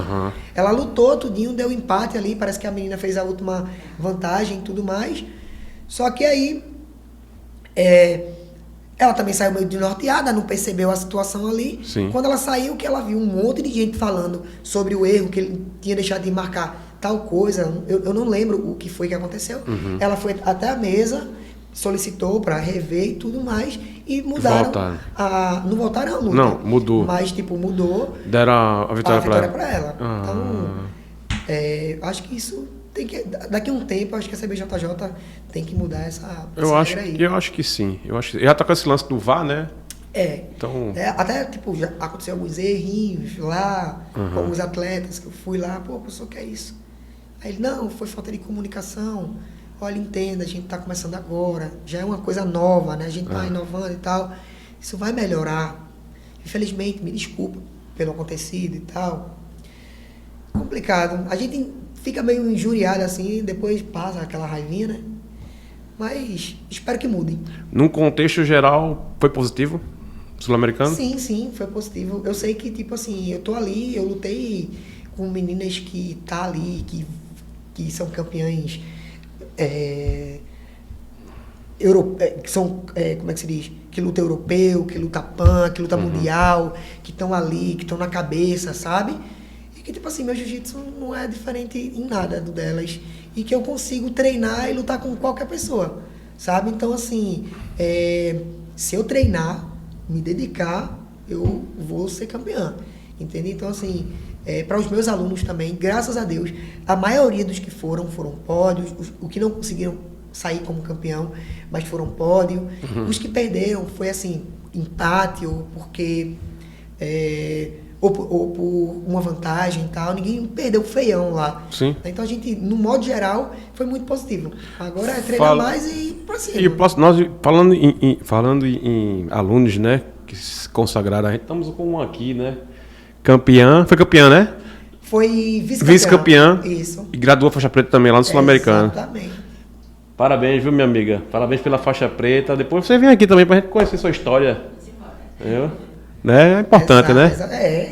Ela lutou tudinho, deu empate ali, parece que a menina fez a última vantagem e tudo mais. Só que aí ela também saiu meio desnorteada, não percebeu a situação ali. Sim. Quando ela saiu, que ela viu um monte de gente falando sobre o erro, que ele tinha deixado de marcar tal coisa. Eu não lembro o que foi que aconteceu. Ela foi até a mesa, solicitou para rever e tudo mais, e mudaram. Voltaram. Não voltaram a luta. Não, mudou. Mas, tipo, mudou Deram a vitória para ela. pra ela. Então, acho que isso tem que... Daqui a um tempo, acho que a CBJJ tem que mudar essa regra aí. Eu acho que sim. Já tá com esse lance do VAR, né? Então... até, tipo, já aconteceu alguns errinhos lá, com alguns atletas que eu fui lá, pô, professor, que é isso? Aí ele, não, foi falta de comunicação. Olha, entenda, a gente tá começando agora, já é uma coisa nova, né? A gente tá inovando e tal. Isso vai melhorar. Infelizmente, me desculpa pelo acontecido e tal. Complicado. A gente fica meio injuriado assim, depois passa aquela raivinha, né? Mas espero que mudem. Num contexto geral, foi positivo? Sul-americano? Sim, foi positivo. Eu sei que, tipo assim, eu tô ali, eu lutei com meninas que tá ali, que são campeãs que são, como é que se diz? Que luta europeu, que luta pan, que luta mundial, que estão ali, que estão na cabeça, sabe? E que, tipo assim, meu jiu-jitsu não é diferente em nada do delas. E que eu consigo treinar e lutar com qualquer pessoa, sabe? Então, assim, se eu treinar, me dedicar, eu vou ser campeã, entende? Então, assim, para os meus alunos também, graças a Deus, a maioria dos que foram pódios, os que não conseguiram sair como campeão, mas foram pódio. Os que perderam foi assim, empate, ou porque ou por uma vantagem e tal, ninguém perdeu feião lá. Sim. Então a gente, no modo geral, foi muito positivo. Agora é treinar mais e ir pra cima. E nós, falando em alunos, né, que se consagraram, a gente estamos com um aqui, né? Campeã, foi campeã, né? Foi vice-campeã. Isso. E graduou faixa preta também lá no Sul-Americano. Exatamente. Parabéns, viu, minha amiga? Parabéns pela faixa preta. Depois você vem aqui também pra gente conhecer sua história. Né? É importante, né?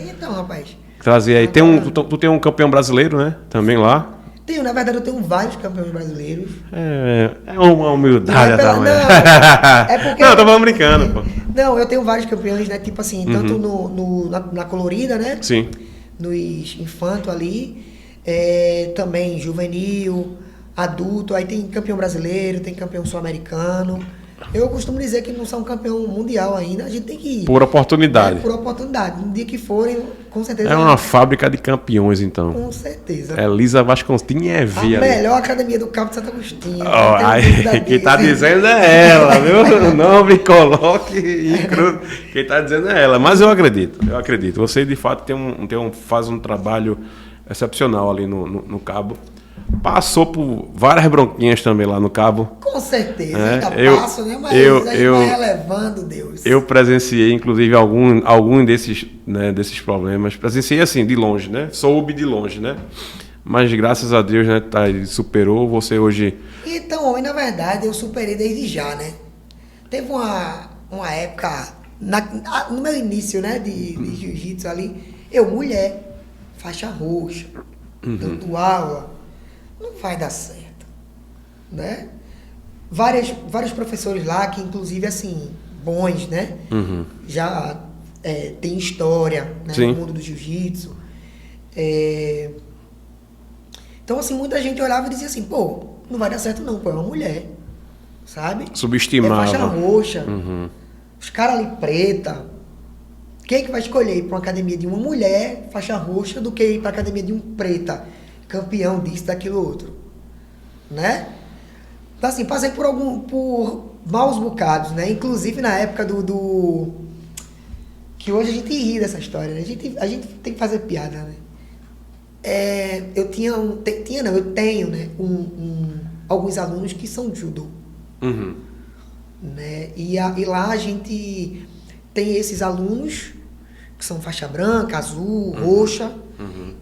Então, rapaz. Trazer aí. Tu tem um campeão brasileiro, né? Também lá. Tenho, na verdade, eu tenho vários campeões brasileiros. É uma humildade da Não, mãe. é porque... Não, eu tava brincando, pô. Não, eu tenho vários campeões, né? Tipo assim, tanto na colorida, né? Sim. nos infanto ali, também juvenil, adulto, aí tem campeão brasileiro, tem campeão sul-americano. Eu costumo dizer que não são campeão mundial ainda, a gente tem que ir. Por oportunidade. Por oportunidade. No dia que forem, com certeza. É uma fábrica de campeões, então. Com certeza. Elisa Vasconcelos é via. A melhor academia do Cabo de Santo Agostinho. Quem tá dizendo é ela, viu? Não me coloque incluso. Quem tá dizendo é ela. Mas eu acredito. Você, de fato, faz um trabalho excepcional ali no Cabo. Passou por várias bronquinhas também lá no Cabo. Com certeza, ainda passo, né? Mas aí vai relevando, Deus. Eu presenciei, inclusive, algum desses problemas. Presenciei assim, de longe, né? Soube de longe, né? Mas graças a Deus, né? Superou, você hoje... Então, homem, na verdade, eu superei desde já, né? Teve uma época, no meu início, né? De jiu-jitsu ali, mulher, faixa roxa, dando aula... Não vai dar certo, né? Vários professores lá que, inclusive, assim, bons, né? Já tem história, né? No mundo do jiu-jitsu. Então, assim, muita gente olhava e dizia assim, pô, não vai dar certo não, pô, é uma mulher, sabe? Subestimava. Faixa roxa, os caras ali preta. Quem é que vai escolher ir para uma academia de uma mulher, faixa roxa, do que ir para a academia de um preta? Campeão disso, daquilo, outro, né? Então, assim, passei por maus bocados, né? Inclusive na época que hoje a gente ri dessa história, né? A gente tem que fazer piada, né? Eu tenho, né? Alguns alunos que são de judô, né? E lá a gente tem esses alunos que são faixa branca, azul, roxa,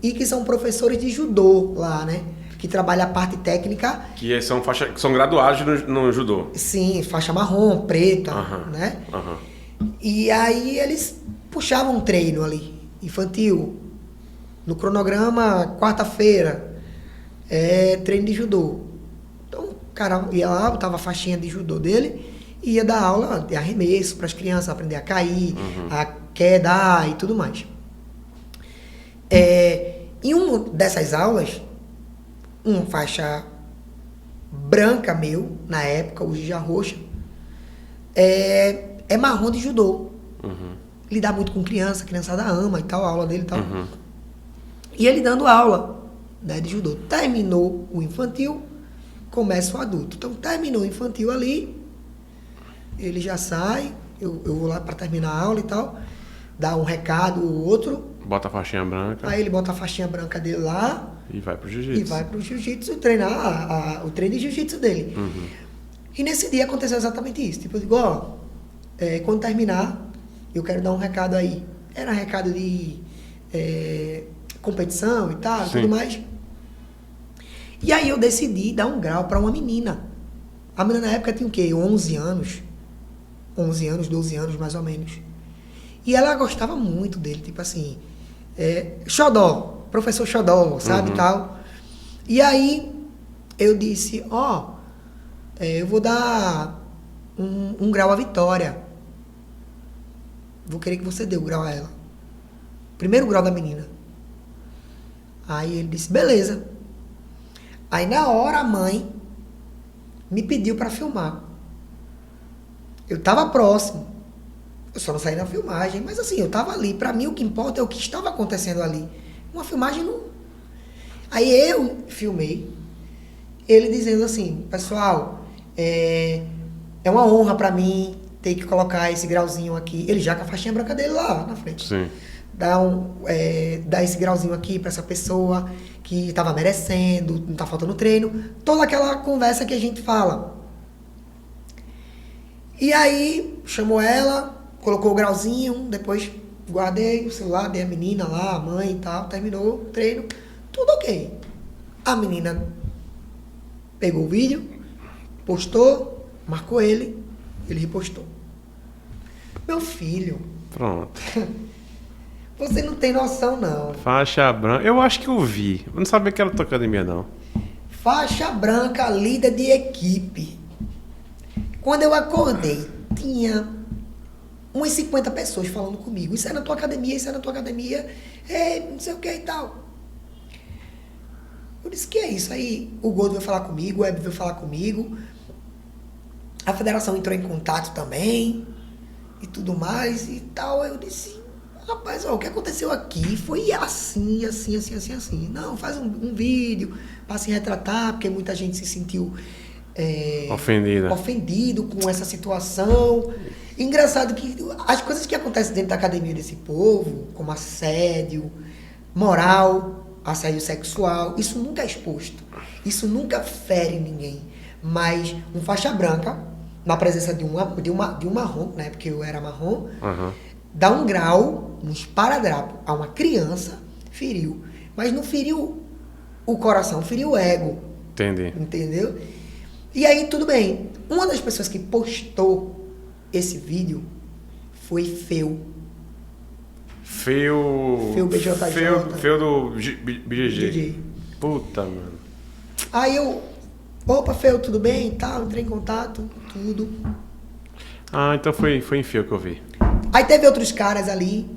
e que são professores de judô lá, né? Que trabalham a parte técnica. Que são graduados no judô. Sim, faixa marrom, preta, né? E aí eles puxavam um treino ali, infantil. No cronograma, quarta-feira, treino de judô. Então o cara ia lá, botava a faixinha de judô dele e ia dar aula de arremesso para as crianças aprender a cair, a queda e tudo mais. Em uma dessas aulas, um faixa branca meu, na época, hoje já roxa, é marrom de judô. Lidar muito com criança, a criançada ama e tal, a aula dele e tal. E ele dando aula, né, de judô. Terminou o infantil, começa o adulto. Então, terminou o infantil ali, ele já sai, eu vou lá para terminar a aula e tal, dá um recado ou outro. Bota a faixinha branca. Aí ele bota a faixinha branca dele lá. E vai pro jiu-jitsu. E vai pro jiu-jitsu treinar o treino de jiu-jitsu dele. E nesse dia aconteceu exatamente isso. Tipo, eu digo, quando terminar, eu quero dar um recado aí. Era recado de competição e tal, tudo mais. E aí eu decidi dar um grau para uma menina. A menina na época tinha o quê? 11 anos. 11 anos, 12 anos mais ou menos. E ela gostava muito dele, tipo assim, xodó, professor xodó, sabe, tal. E aí eu disse, eu vou dar um grau à Vitória. Vou querer que você dê o grau a ela. Primeiro grau da menina. Aí ele disse, beleza. Aí na hora a mãe me pediu para filmar. Eu tava próximo. Eu só não saí na filmagem. Mas assim, eu tava ali. Pra mim o que importa é o que estava acontecendo ali. Uma filmagem não... Aí eu filmei. Ele dizendo assim, pessoal, é uma honra pra mim ter que colocar esse grauzinho aqui. Ele já com a faixinha branca dele lá na frente. Sim. Dar esse grauzinho aqui pra essa pessoa que tava merecendo, não tá faltando treino. Toda aquela conversa que a gente fala. E aí, chamou ela, colocou o grauzinho, depois guardei o celular, dei a menina lá, a mãe e tal, terminou o treino, tudo ok. A menina pegou o vídeo, postou, marcou ele repostou. Meu filho. Pronto. Você não tem noção, não. Faixa branca. Eu acho que eu vi. Eu não sabia que era tua academia, não. Faixa branca, líder de equipe. Quando eu acordei, tinha umas 50 pessoas falando comigo. Isso é na tua academia, isso é na tua academia. Não sei o que e tal. Eu disse, que é isso? Aí o Gordo veio falar comigo, o Web veio falar comigo. A federação entrou em contato também. E tudo mais e tal. Eu disse, rapaz, ó, o que aconteceu aqui foi assim. Não, faz um vídeo para se retratar, porque muita gente se sentiu ofendido com essa situação. Engraçado que as coisas que acontecem dentro da academia desse povo, como assédio moral, assédio sexual, isso nunca é exposto. Isso nunca fere ninguém. Mas um faixa branca, na presença de um marrom, né, porque eu era marrom, dá um grau, um esparadrapo a uma criança, feriu. Mas não feriu o coração, feriu o ego. Entendi. Entendeu? E aí, tudo bem. Uma das pessoas que postou esse vídeo foi Feu. Feu BJJ. Feu do BJJ. Puta, mano. Aí eu... Opa, Feu, tudo bem? Tal, entrei em contato, tudo. Ah, então foi em Feu que eu vi. Aí teve outros caras ali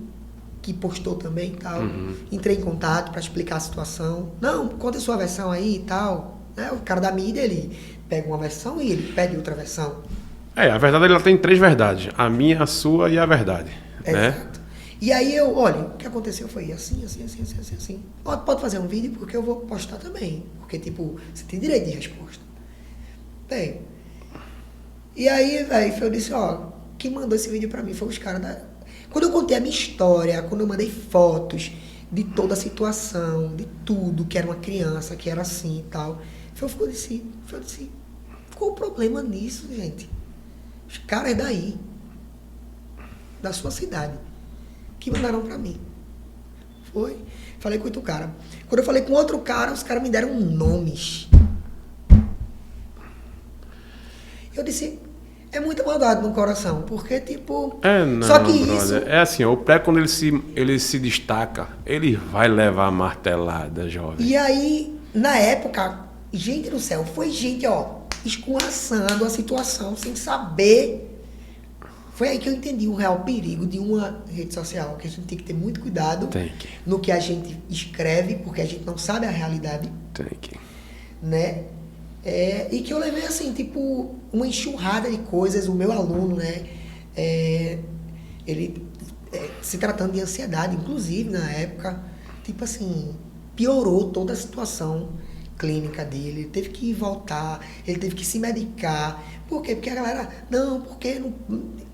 que postou também e tal. Entrei em contato para explicar a situação. Não, conta a sua versão aí e tal. Né? O cara da mídia, ele pega uma versão e ele pede outra versão. A verdade ela tem 3 verdades. A minha, a sua e a verdade. Né? Exato. E aí eu, olha, o que aconteceu foi assim. Pode fazer um vídeo porque eu vou postar também. Porque, tipo, você tem direito de resposta. Bem. E aí, velho, eu disse, ó, quem mandou esse vídeo pra mim foi os caras da... Quando eu contei a minha história, quando eu mandei fotos de toda a situação, de tudo, que era uma criança, que era assim e tal, eu disse, qual o problema nisso, gente? Os caras daí, da sua cidade, que mandaram pra mim. Foi. Falei com outro cara. Quando eu falei com outro cara, os caras me deram nomes. Eu disse, é muita maldade no coração, porque tipo... Não, só que brother, isso... É assim, o pré quando ele se destaca, ele vai levar a martelada, jovem. E aí, na época, gente do céu, foi gente, ó, escorraçando a situação, sem saber... Foi aí que eu entendi o real perigo de uma rede social, que a gente tem que ter muito cuidado no que a gente escreve, porque a gente não sabe a realidade. Né? E que eu levei assim, tipo, uma enxurrada de coisas. O meu aluno, né? Ele se tratando de ansiedade, inclusive na época, tipo assim, piorou toda a situação clínica dele. Ele teve que voltar, ele teve que se medicar. Por quê? Porque a galera, não, porque não,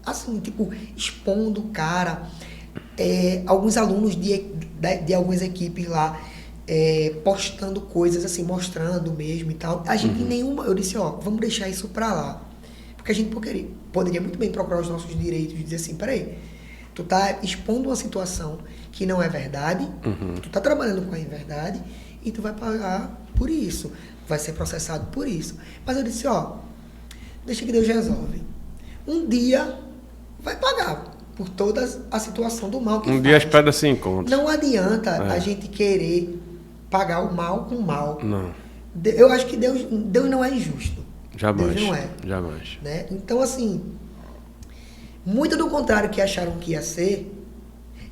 assim, tipo, expondo o cara. Alguns alunos de algumas equipes lá postando coisas assim, mostrando mesmo e tal. A gente eu disse, ó, vamos deixar isso pra lá. Porque a gente poderia muito bem procurar os nossos direitos e dizer assim, peraí, tu tá expondo uma situação que não é verdade, tu tá trabalhando com a inverdade e tu vai pagar por isso, vai ser processado por isso. Mas eu disse, ó, deixa que Deus resolve. Um dia vai pagar por toda a situação do mal que faz. Um dia as pedras se encontram. Não adianta a gente querer pagar o mal com o mal. Não. Eu acho que Deus não é injusto. Jamais. Deus não é. Jamais. Né? Então, assim, muito do contrário que acharam que ia ser,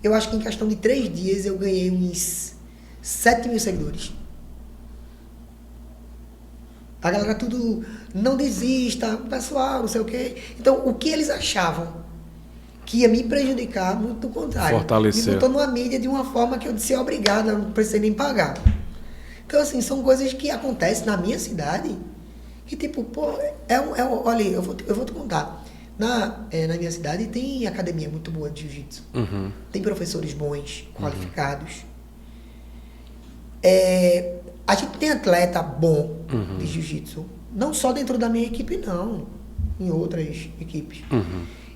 eu acho que em questão de 3 dias eu ganhei uns 7 mil seguidores. A galera tudo, não desista, pessoal, não sei o quê. Então, o que eles achavam que ia me prejudicar, muito do contrário. Fortaleceu. Me botou numa mídia de uma forma que eu disse, obrigado, eu não precisei nem pagar. Então, assim, são coisas que acontecem na minha cidade, que tipo, pô, olha, eu vou te contar. Na minha cidade tem academia muito boa de jiu-jitsu. Tem professores bons, qualificados. A gente tem atleta bom de jiu-jitsu, não só dentro da minha equipe, não, em outras equipes.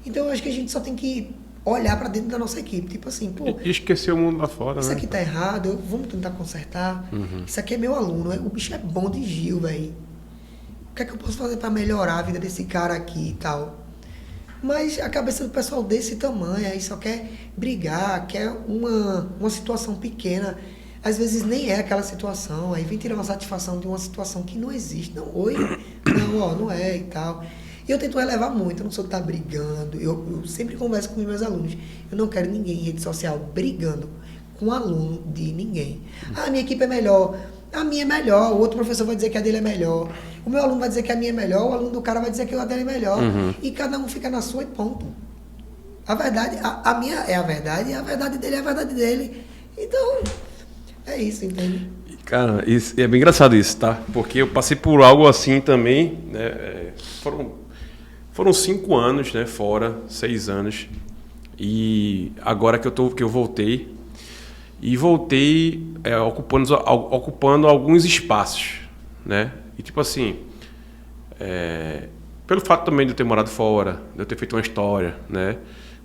Então eu acho que a gente só tem que olhar para dentro da nossa equipe, tipo assim, pô... E esquecer o mundo lá fora, isso né? aqui tá errado, vamos tentar consertar. Isso aqui é meu aluno, o bicho é bom de Gil, velho. O que é que eu posso fazer para melhorar a vida desse cara aqui e tal? Mas a cabeça do pessoal desse tamanho, aí só quer brigar, quer uma situação pequena. Às vezes nem é aquela situação, aí vem tirar uma satisfação de uma situação que não existe. Não, oi, não, ó, não é e tal. E eu tento relevar muito, eu não sou de estar brigando. Eu sempre converso com os meus alunos. Eu não quero ninguém em rede social brigando com aluno de ninguém. Ah, a minha equipe é melhor. A minha é melhor. O outro professor vai dizer que a dele é melhor. O meu aluno vai dizer que a minha é melhor. O aluno do cara vai dizer que a dele é melhor. E cada um fica na sua e ponto. A verdade, a minha é a verdade e a verdade dele é a verdade dele. Então, é isso, entende? Cara, isso, é bem engraçado isso, tá? Porque eu passei por algo assim também, né? Foram 5 anos, né? Fora, 6 anos. E agora que eu voltei, ocupando alguns espaços, né? E tipo assim, pelo fato também de eu ter morado fora, de eu ter feito uma história, né?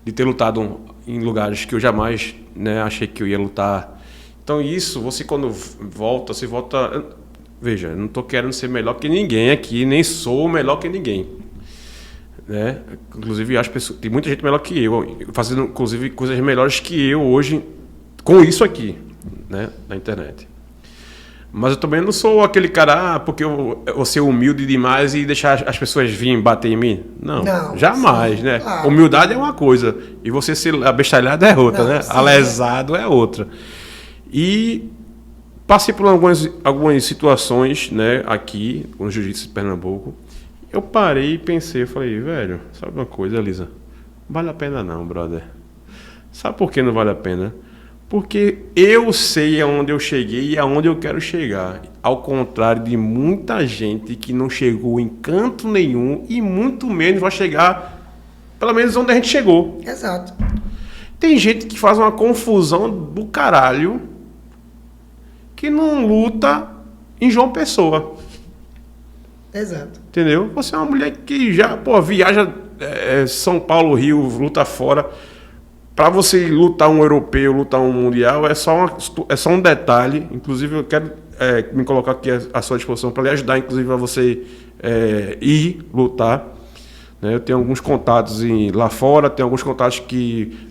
De ter lutado em lugares que eu jamais, né, achei que eu ia lutar. Então isso, você quando volta, você volta... Veja, eu não estou querendo ser melhor que ninguém aqui, nem sou melhor que ninguém. Né? Inclusive, acho que tem muita gente melhor que eu, fazendo inclusive coisas melhores que eu hoje, com isso aqui, né, na internet. Mas eu também não sou aquele cara, porque eu vou ser humilde demais e deixar as pessoas virem bater em mim. Não, jamais, sim, né? Claro. Humildade é uma coisa, e você ser abestalhado é outra, né? Sim, alesado é outra. E passei por algumas situações, né, aqui, no Jiu-Jitsu de Pernambuco. Eu parei e pensei, eu falei, velho, sabe uma coisa, Elisa? Não vale a pena não, brother. Sabe por que não vale a pena? Porque eu sei aonde eu cheguei e aonde eu quero chegar. Ao contrário de muita gente que não chegou em canto nenhum e muito menos vai chegar, pelo menos onde a gente chegou. Exato. Tem gente que faz uma confusão do caralho que não luta em João Pessoa. Exato. Entendeu? Você é uma mulher que já, viaja São Paulo, Rio, luta fora. Para você lutar um europeu, lutar um mundial, é só um detalhe. Inclusive, eu quero me colocar aqui à sua disposição para lhe ajudar, inclusive, a você ir lutar. Né? Eu tenho alguns contatos lá fora, tenho alguns contatos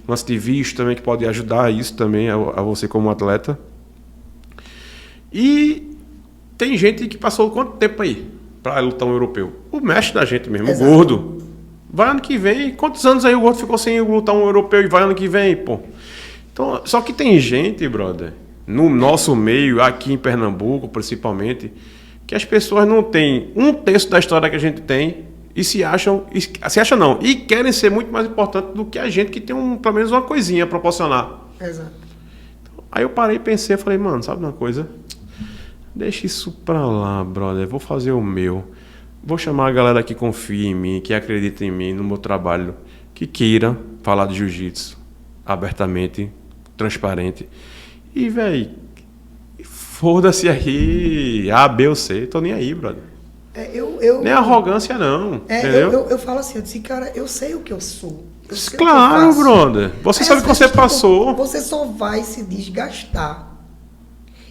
no ativismo também que podem ajudar isso também, a você como atleta. E tem gente que passou quanto tempo aí para lutar um europeu? O mestre da gente mesmo, exato, o gordo. Vai ano que vem. Quantos anos aí o gordo ficou sem lutar um europeu e vai ano que vem, pô? Então, só que tem gente, brother, no nosso meio, aqui em Pernambuco, principalmente, que as pessoas não têm 1/3 da história que a gente tem e se acham não, e querem ser muito mais importantes do que a gente que tem pelo menos uma coisinha a proporcionar. Exato. Então, aí eu parei e pensei, falei, mano, sabe uma coisa? Deixa isso pra lá, brother, vou fazer o meu. Vou chamar a galera que confia em mim, que acredita em mim, no meu trabalho, que queira falar de jiu-jitsu abertamente, transparente. E, velho, foda-se aí, A, B ou C, tô nem aí, brother. Nem arrogância, não. Entendeu? Eu falo assim, eu disse, cara, eu sei o que eu sou. Claro, brother. Você sabe o que você passou. Você só vai se desgastar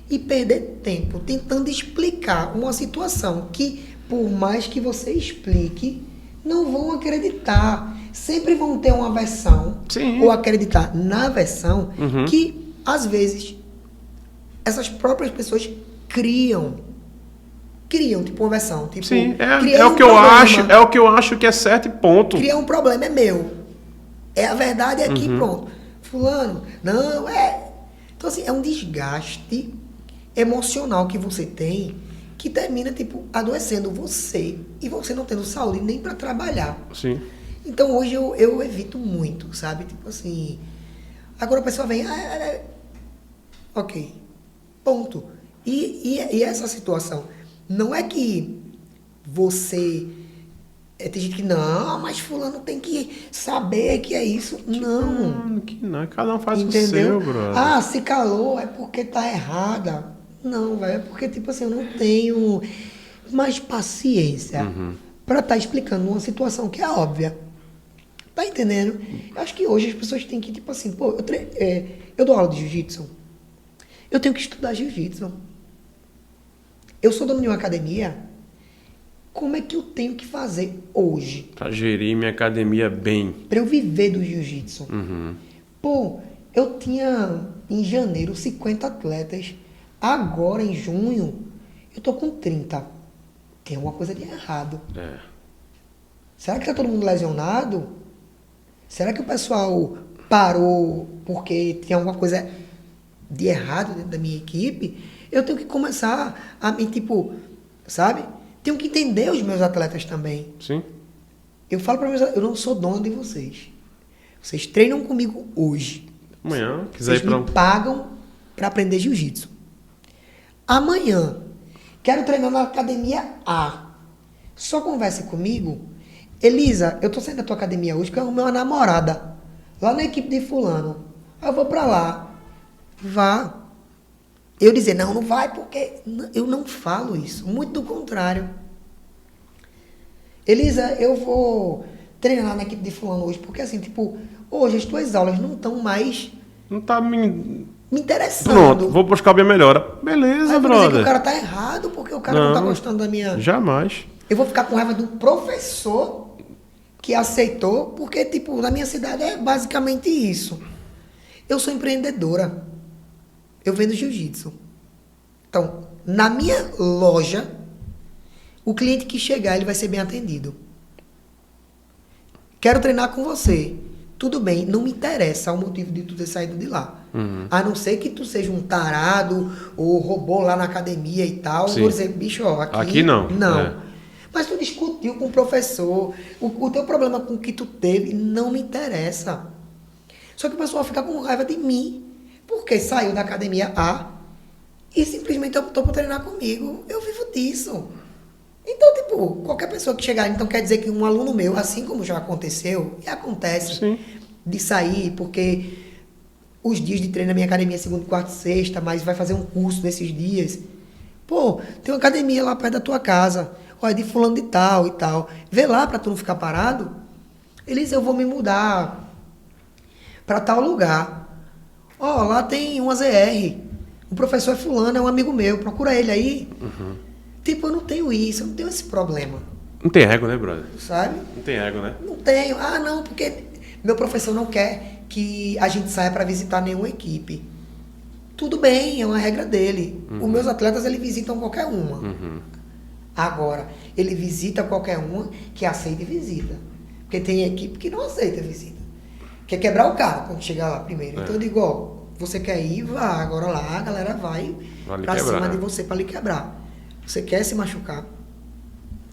e perder tempo tentando explicar uma situação que, por mais que você explique, não vão acreditar. Sempre vão ter uma versão, sim, ou acreditar na versão, que, às vezes, essas próprias pessoas criam tipo uma versão. Tipo, sim, é o que eu acho, é o que eu acho que é certo e ponto. Criar um problema é meu. É a verdade aqui, pronto. Fulano, não, Então, assim, é um desgaste emocional que você tem, que termina, tipo, adoecendo você. E você não tendo saúde nem para trabalhar. Sim. Então, hoje eu evito muito, sabe? Tipo assim... Agora a pessoa vem... ok. Ponto. E essa situação... Não é que você... tem gente que... Não, mas fulano tem que saber que é isso. Não. Que não. Cada um faz entendeu? O seu, brother. Ah, se calou é porque tá errada. Não, velho, é porque, tipo assim, eu não tenho mais paciência para estar explicando uma situação que é óbvia. Tá entendendo? Eu acho que hoje as pessoas têm que, tipo assim, pô, eu dou aula de jiu-jitsu, eu tenho que estudar jiu-jitsu. Eu sou dono de uma academia, como é que eu tenho que fazer hoje? Para gerir minha academia bem. Para eu viver do jiu-jitsu. Pô, eu tinha, em janeiro, 50 atletas. Agora, em junho, eu tô com 30. Tem alguma coisa de errado. Será que tá todo mundo lesionado? Será que o pessoal parou porque tem alguma coisa de errado dentro da minha equipe? Eu tenho que começar a me, tipo, sabe? Tenho que entender os meus atletas também. Sim. Eu falo para meus atletas, eu não sou dono de vocês. Vocês treinam comigo hoje. Amanhã, quiser Vocês ir pra me pagam para aprender jiu-jitsu. Amanhã, quero treinar na academia A. Só converse comigo. Elisa, eu tô saindo da tua academia hoje porque eu arrumei uma namorada. Lá na equipe de fulano. Aí eu vou para lá. Vá. Eu dizer, não, não vai, porque eu não falo isso. Muito do contrário. Elisa, eu vou treinar na equipe de fulano hoje, porque assim, tipo, hoje as tuas aulas não estão mais Não tá me interessando. Pronto, vou buscar a minha melhora. Beleza, Aí eu vou dizer que brother. o cara tá errado, porque o cara não tá gostando da minha... Jamais. Eu vou ficar com raiva do professor que aceitou, porque, tipo, na minha cidade é basicamente isso. Eu sou empreendedora. Eu vendo jiu-jitsu. Então, na minha loja, o cliente que chegar, ele vai ser bem atendido. Quero treinar com você. Tudo bem, não me interessa o motivo de tu ter saído de lá. A não ser que tu seja um tarado ou roubou lá na academia e tal. Sim. Vou dizer, bicho, ó, Aqui não. Não. É. Mas tu discutiu com o professor. O teu problema com o que tu teve não me interessa. Só que o pessoal fica com raiva de mim. Porque saiu da academia A e simplesmente optou por treinar comigo. Eu vivo disso. Então, tipo, qualquer pessoa que chegar, então quer dizer que um aluno meu, assim como já aconteceu, e acontece, Sim. de sair, porque os dias de treino na minha academia é segunda, quarta e sexta, mas vai fazer um curso nesses dias. Pô, tem uma academia lá perto da tua casa, olha, de fulano de tal e tal. Vê lá pra tu não ficar parado. Eles, eu vou me mudar pra tal lugar. Ó, lá tem uma ZR. O professor é fulano, é um amigo meu, procura ele aí. Tipo, eu não tenho isso, eu não tenho esse problema, Não tem ego, né, brother? sabe? Não tem ego, né? Não tenho. Ah, não, porque meu professor não quer que a gente saia para visitar nenhuma equipe. Tudo bem, é uma regra dele. Os meus atletas, eles visitam qualquer uma. Agora, ele visita qualquer uma que aceita visita. Porque tem equipe que não aceita visita. Quer quebrar o cara quando chegar lá primeiro. Então eu digo, ó, você quer ir, vá. Agora lá a galera vai Vai lhe pra quebrar, cima né? de você para lhe quebrar. Você quer se machucar?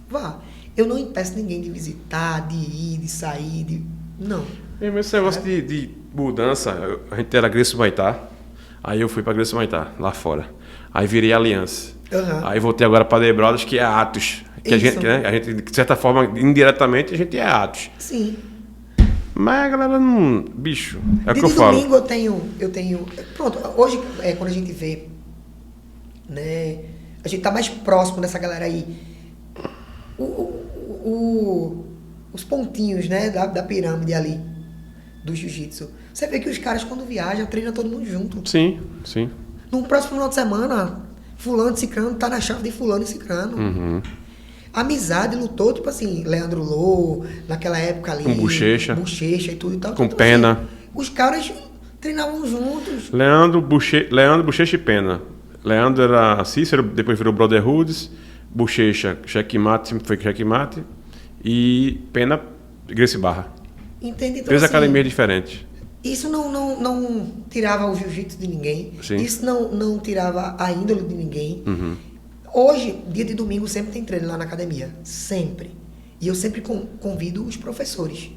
Vá. Eu não impeço ninguém de visitar, de ir, de sair, de... Não. Mesmo esse negócio de mudança, a gente era Greço Maitá, aí eu fui pra Greço Maitá, lá fora. Aí virei Aliança. Aham. Aí voltei agora pra The Brothers, que é Atos. Que a Isso. gente, né, a gente, de certa forma, indiretamente, a gente é Atos. Sim. Mas a galera não... Bicho, é o que De eu falo. domingo eu tenho... Pronto, hoje, quando a gente vê, né... A gente tá mais próximo dessa galera aí. Os pontinhos, né, da pirâmide ali, do jiu-jitsu. Você vê que os caras, quando viajam, treinam todo mundo junto. Sim, sim. No próximo final de semana, fulano e cicrano tá na chave de fulano e cicrano. Amizade lutou, tipo assim, Leandro Lô, naquela época ali. Com Bochecha. Bochecha e tudo e tal. Com Então, Pena. assim, os caras treinavam juntos. Leandro, Bochecha e Pena. Leandro era Cícero, depois virou Brotherhoods. Bochecha, Checkmate, sempre foi Checkmate. E Pena, Gracie Barra. Entende? Então, Três assim, academias diferentes. isso não tirava o jiu-jitsu de ninguém. Sim. Isso não tirava a índole de ninguém. Hoje, dia de domingo, sempre tem treino lá na academia. Sempre. E eu sempre convido os professores.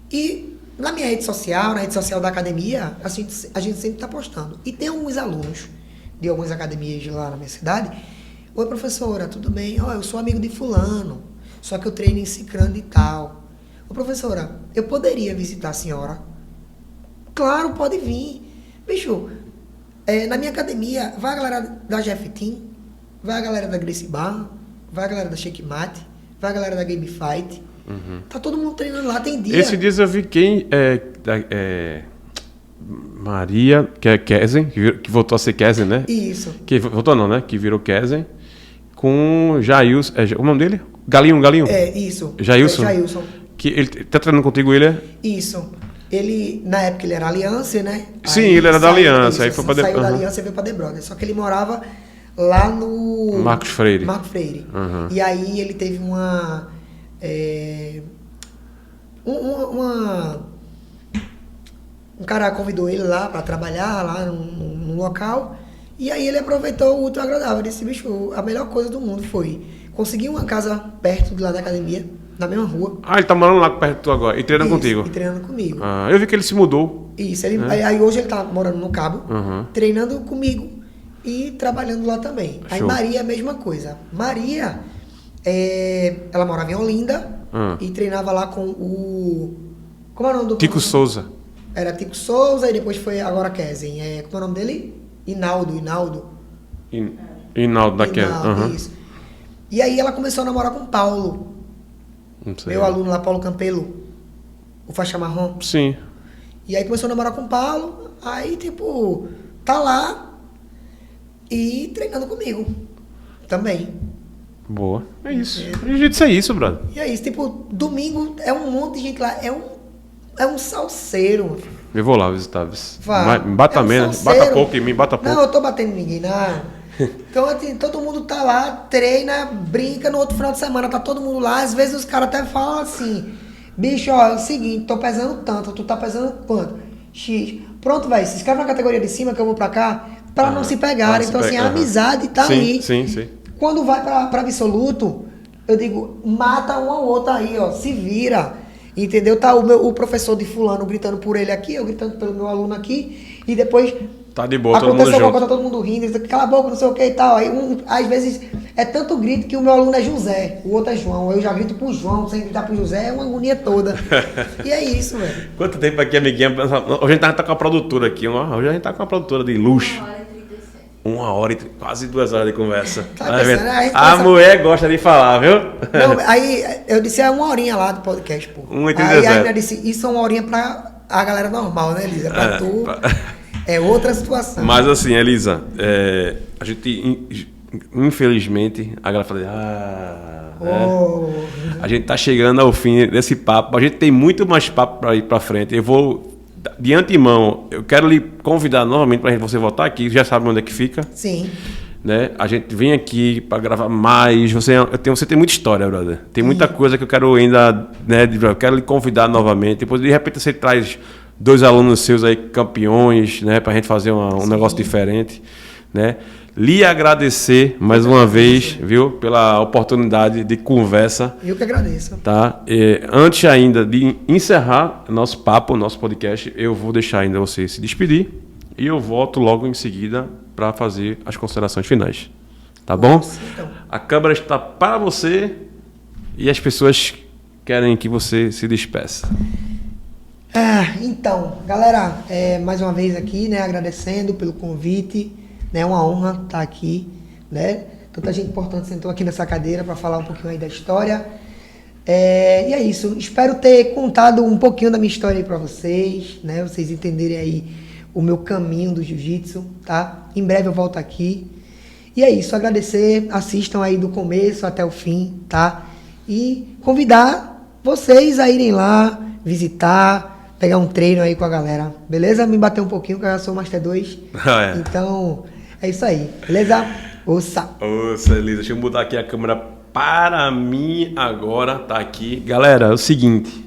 E na minha rede social, na rede social da academia, a gente sempre está postando. E tem alguns alunos de algumas academias lá na minha cidade. Oi, professora, tudo bem? Ó, eu sou amigo de fulano, só que eu treino em cicrano e tal. Ô, professora, eu poderia visitar a senhora? Claro, pode vir. Bicho, na minha academia, vai a galera da Jeff Team, vai a galera da Gracie Barra, vai a galera da Checkmate, vai a galera da Game Fight. Tá todo mundo treinando lá, tem dia. Esse dias eu vi quem... Maria, que é Kesen, que voltou a ser Kesen, né? Isso. Que voltou não, né? Que virou Kesen. Com Jailson... o nome dele? Galinho. Isso. Jailson. Jailson. Que ele tá treinando contigo, ele é? Isso. Ele, na época, ele era Aliança, né? Sim, ele era da Aliança, aí foi pra Saiu da Aham. Aliança e veio pra The Brothers. Só que ele morava lá no... Marcos Freire. Marco Freire. Aham. E aí ele teve uma Um cara convidou ele lá para trabalhar lá num local, e aí ele aproveitou o útil ao agradável. Ele disse, bicho, a melhor coisa do mundo foi conseguir uma casa perto de lá da academia, na mesma rua. Ah, ele tá morando lá perto de tu agora e treinando contigo? E treinando comigo. Ah, eu vi que ele se mudou. Isso, aí hoje ele tá morando no Cabo, treinando comigo e trabalhando lá também. Aí Show. Maria, a mesma coisa. Maria, ela morava em Olinda e treinava lá com o... Como é o nome do... Tico Souza. Era Tico Souza e depois foi agora Kesen. Como é o nome dele? Hinaldo. Hinaldo daquela. Hinaldo, isso. E aí ela começou a namorar com o Paulo. Não sei. Meu aluno lá, Paulo Campelo. O faixa marrom. Sim. E aí começou a namorar com o Paulo. Aí, tipo, tá lá e treinando comigo. Também. Boa. É isso. Jiu-jitsu é isso, brother. E é isso. Tipo, domingo é um monte de gente lá. É um salseiro, meu filho. Eu vou lá visitar. Vá. Me bata menos. salseiro. Bata pouco em mim, bata pouco. Não, eu tô batendo em ninguém, não. Então, assim, todo mundo tá lá, treina, brinca, no outro final de semana tá todo mundo lá. Às vezes os caras até falam assim, bicho, ó, é o seguinte, tô pesando tanto, tu tá pesando quanto? X. Pronto, velho, se inscreve na categoria de cima que eu vou pra cá, pra não se pegarem. Então, assim, a amizade tá ali. Sim. Quando vai pra absoluto, eu digo, mata um ao outro aí, ó, se vira. Entendeu? Tá o professor de fulano gritando por ele aqui, eu gritando pelo meu aluno aqui, e depois tá de boa, todo mundo aconteceu alguma junto. coisa, todo mundo rindo, diz, cala a boca, não sei o que e tal. Aí, às vezes, é tanto grito que o meu aluno é José, o outro é João. Eu já grito pro João, sem gritar pro José, é uma agonia toda. E é isso, velho. Quanto tempo aqui, amiguinha? Hoje a gente tá com a produtora aqui, hoje a gente tá com uma produtora de luxo. 1h37. Quase 2 horas de conversa. Tá pensando, a mulher gosta de falar, viu? Não, aí eu disse, é 1 horinha lá do podcast, pô. 1h37. Aí a Aina disse, isso é 1 horinha pra a galera normal, né, Elisa? Pra tu, é outra situação. Mas assim, Elisa, a gente, infelizmente, a galera fala, a gente tá chegando ao fim desse papo. A gente tem muito mais papo para ir para frente. Eu vou, de antemão, eu quero lhe convidar novamente para você voltar aqui. Já sabe onde é que fica. Sim. Né? A gente vem aqui para gravar mais. Você tem muita história, brother. Tem muita coisa que eu quero ainda, né? Eu quero lhe convidar novamente. Depois, de repente, você traz 2 alunos seus aí, campeões, né? Para a gente fazer um negócio diferente, né? Lhe agradecer mais uma vez, viu, pela oportunidade de conversa. Eu que agradeço. Tá? Antes ainda de encerrar nosso papo, nosso podcast, eu vou deixar ainda você se despedir e eu volto logo em seguida para fazer as considerações finais. Tá bom? Então. A câmera está para você e as pessoas querem que você se despeça. Então, galera, mais uma vez aqui, né, agradecendo pelo convite. É uma honra estar aqui, né? Tanta gente importante sentou aqui nessa cadeira para falar um pouquinho aí da história. E é isso. Espero ter contado um pouquinho da minha história aí para vocês, né? Vocês entenderem aí o meu caminho do jiu-jitsu, tá? Em breve eu volto aqui. E é isso. Agradecer. Assistam aí do começo até o fim, tá? E convidar vocês a irem lá, visitar, pegar um treino aí com a galera. Beleza? Me bater um pouquinho, que eu já sou Master 2. Então... é isso aí, beleza? Ouça, Elisa, deixa eu mudar aqui a câmera para mim agora, tá aqui. Galera, é o seguinte,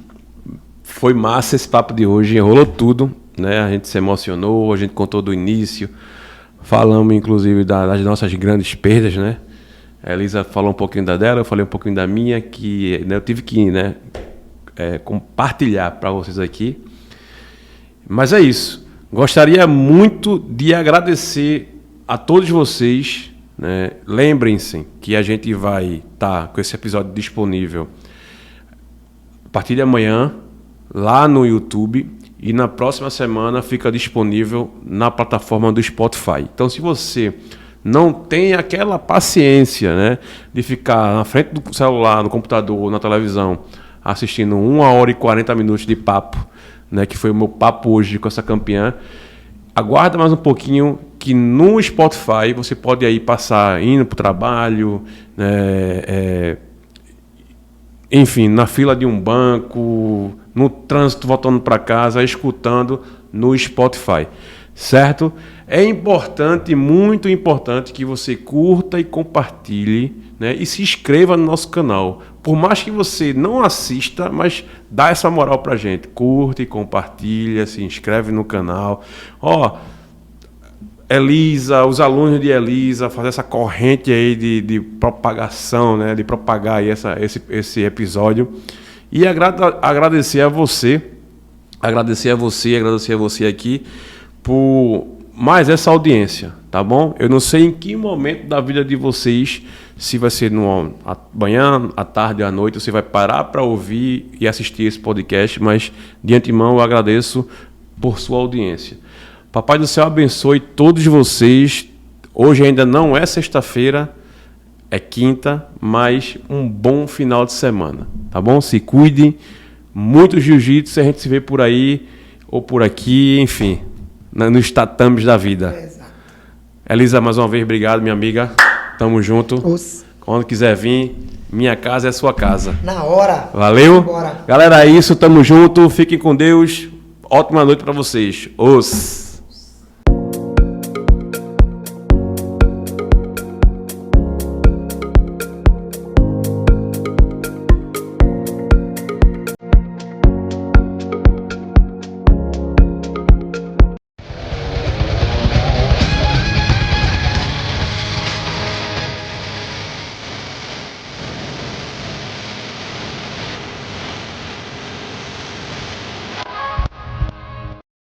foi massa esse papo de hoje, rolou tudo, né? A gente se emocionou, a gente contou do início, falamos inclusive das nossas grandes perdas, né? A Elisa falou um pouquinho da dela, eu falei um pouquinho da minha, que né, eu tive que compartilhar para vocês aqui. Mas é isso, gostaria muito de agradecer a todos vocês, né? Lembrem-se que a gente vai estar com esse episódio disponível a partir de amanhã lá no YouTube e na próxima semana fica disponível na plataforma do Spotify. Então, se você não tem aquela paciência, né, de ficar na frente do celular, no computador ou na televisão assistindo 1h40 de papo, né, que foi o meu papo hoje com essa campeã, aguarda mais um pouquinho que no Spotify você pode aí passar indo para o trabalho, né, enfim, na fila de um banco, no trânsito voltando para casa, escutando no Spotify, certo? É importante, muito importante que você curta e compartilhe, né, e se inscreva no nosso canal, por mais que você não assista, mas dá essa moral pra gente. Curte, compartilha, se inscreve no canal. Ó, Elisa, os alunos de Elisa, fazer essa corrente aí de propagação, né? De propagar aí esse episódio. E agradecer a você aqui por mais essa audiência, tá bom? Eu não sei em que momento da vida de vocês, se vai ser no manhã, à tarde, à noite, você vai parar para ouvir e assistir esse podcast, mas de antemão eu agradeço por sua audiência. Papai do céu abençoe todos vocês. Hoje ainda não é sexta-feira, é quinta, mas um bom final de semana, tá bom? Se cuidem, muito jiu-jitsu, a gente se vê por aí ou por aqui, enfim, nos tatames da vida. Exato. Elisa, mais uma vez, obrigado, minha amiga. Tamo junto. Quando quiser vir, minha casa é sua casa. Na hora. Valeu? Bora. Galera, é isso, tamo junto. Fiquem com Deus. Ótima noite pra vocês.